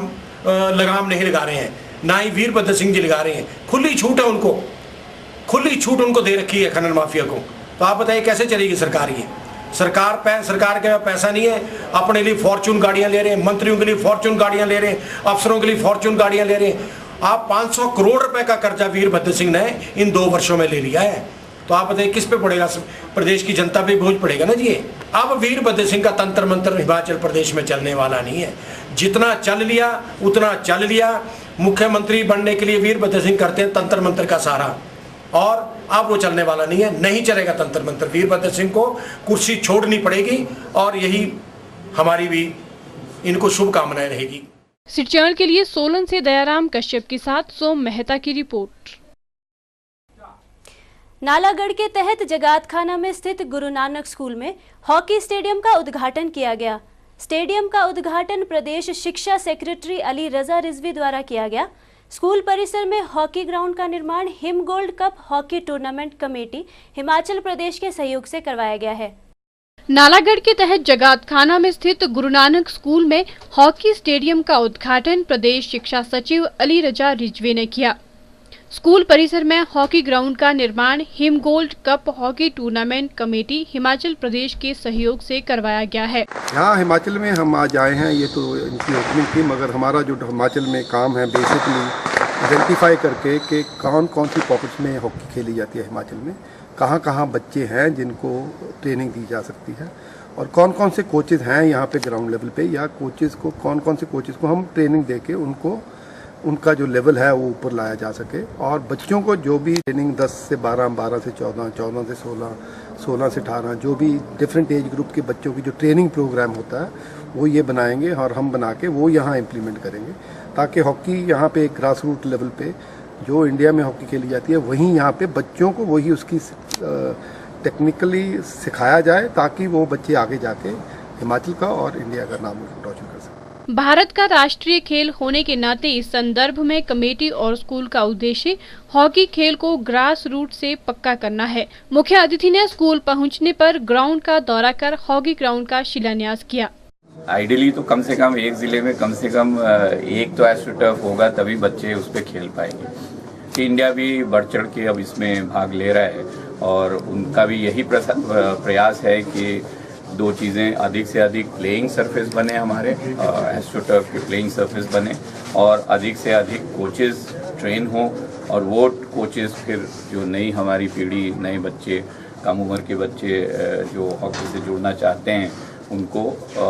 लगाम नहीं लगा रहे हैं, ना ही वीरभद्र सिंह जी लगा रहे हैं। खुली छूट है उनको, खुली छूट उनको दे रखी है खनन माफिया को। तो आप बताइए कैसे चलेगी सरकार? ये सरकार के पास पैसा नहीं है, अपने लिए फॉर्च्यून गाड़ियां ले रहे हैं, मंत्रियों के लिए फॉर्च्यून गाड़ियां ले रहे हैं, अफसरों के लिए फॉर्च्यून गाड़ियां ले रहे हैं। आप 500 करोड़ रुपए का कर्जा वीरभद्र सिंह ने इन 2 वर्षों में ले लिया है। तो आप बताइए किस पे पड़ेगा? प्रदेश की जनता पे बोझ पड़ेगा ना जी। अब वीरभद्र सिंह का तंत्र मंत्र हिमाचल प्रदेश में चलने वाला नहीं है। जितना चल लिया उतना चल लिया। मुख्यमंत्री बनने के लिए वीरभद्र सिंह करते हैं तंत्र मंत्र का सहारा, और अब वो चलने वाला नहीं है, नहीं चलेगा तंत्र मंत्र। वीरभद्र सिंह को कुर्सी छोड़नी पड़ेगी, और यही हमारी भी इनको शुभकामनाएं रहेगी। सिटी चैनल के लिए सोलन से दयाराम कश्यप के साथ सोम मेहता की रिपोर्ट। नालागढ़ के तहत जगातखाना में स्थित गुरु नानक स्कूल में हॉकी स्टेडियम का उद्घाटन किया गया। स्टेडियम का उद्घाटन प्रदेश शिक्षा सेक्रेटरी अली रजा रिजवी द्वारा किया गया। स्कूल परिसर में हॉकी ग्राउंड का निर्माण Him gold cup hockey tournament committee Himachal Pradesh के सहयोग से करवाया गया है। नालागढ़ के तहत जगातखाना में स्थित गुरु नानक स्कूल में हॉकी स्टेडियम का उद्घाटन प्रदेश शिक्षा सचिव अली रजा रिजवी ने किया। स्कूल परिसर में हॉकी ग्राउंड का निर्माण Him gold cup hockey tournament committee Himachal Pradesh के सहयोग से करवाया गया है। यहाँ हिमाचल में हम आज आए हैं, ये तो इनकी ओपनिंग थी, मगर हमारा जो हिमाचल में काम है बेसिकली आइडेंटिफाई करके कि कौन कौन सी पॉकेट्स में हॉकी खेली जाती है हिमाचल में, कहाँ कहाँ बच्चे हैं जिनको ट्रेनिंग दी जा सकती है, और कौन कौन से कोचेज़ हैं यहाँ पे ग्राउंड लेवल पे, या कोचेज़ को कौन से कोचेज़ को हम ट्रेनिंग दे के उनको उनका जो लेवल है वो ऊपर लाया जा सके। और बच्चों को जो भी ट्रेनिंग 10 से 12, 12 से 14, 14 से 16, 16 से 18, जो भी डिफरेंट एज ग्रुप के बच्चों की जो ट्रेनिंग प्रोग्राम होता है वो ये बनाएंगे, और हम बना के वो यहाँ इम्प्लीमेंट करेंगे, ताकि हॉकी यहाँ पे ग्रास रूट लेवल पे जो इंडिया में हॉकी खेली जाती है वहीं यहाँ पे बच्चों को वही उसकी टेक्निकली सिखाया जाए, ताकि वो बच्चे आगे जाके हिमाचल का और इंडिया का नाम रोशन कर सकें। भारत का राष्ट्रीय खेल होने के नाते इस संदर्भ में कमेटी और स्कूल का उद्देश्य हॉकी खेल को ग्रास रूट से पक्का करना है। मुख्य अतिथि ने स्कूल पहुंचने पर ग्राउंड का दौरा कर हॉकी ग्राउंड का शिलान्यास किया। आइडियली तो कम से कम एक जिले में कम से कम एक तो एस्ट्रोटर्फ होगा, तभी बच्चे उस पर खेल पाएंगे। इंडिया भी बढ़ चढ़ के अब इसमें भाग ले रहा है, और उनका भी यही प्रयास है कि 2 चीज़ें, अधिक से अधिक प्लेइंग सरफेस बने, हमारे एस्ट्रोटर्फ के प्लेइंग सरफेस बने, और अधिक से अधिक कोचेज़ ट्रेन हों, और वो कोचेज़ फिर जो नई हमारी पीढ़ी, नए बच्चे, कम उम्र के बच्चे जो हॉकी से जुड़ना चाहते हैं, उनको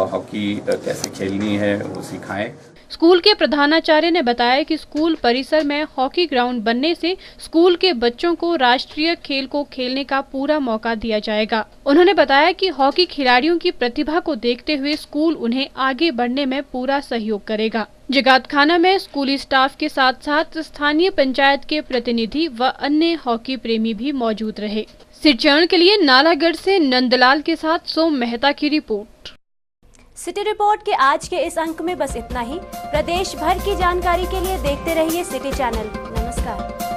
हॉकी कैसे खेलनी है वो सिखाएं। स्कूल के प्रधानाचार्य ने बताया कि स्कूल परिसर में हॉकी ग्राउंड बनने से स्कूल के बच्चों को राष्ट्रीय खेल को खेलने का पूरा मौका दिया जाएगा। उन्होंने बताया कि हॉकी खिलाड़ियों की प्रतिभा को देखते हुए स्कूल उन्हें आगे बढ़ने में पूरा सहयोग करेगा। जगातखाना में स्कूली स्टाफ के साथ साथ स्थानीय पंचायत के प्रतिनिधि व अन्य हॉकी प्रेमी भी मौजूद रहे। सिटी चैनल के लिए नालागढ़ से नंदलाल के साथ सोम मेहता की रिपोर्ट। सिटी रिपोर्ट के आज के इस अंक में बस इतना ही। प्रदेश भर की जानकारी के लिए देखते रहिए सिटी चैनल। नमस्कार।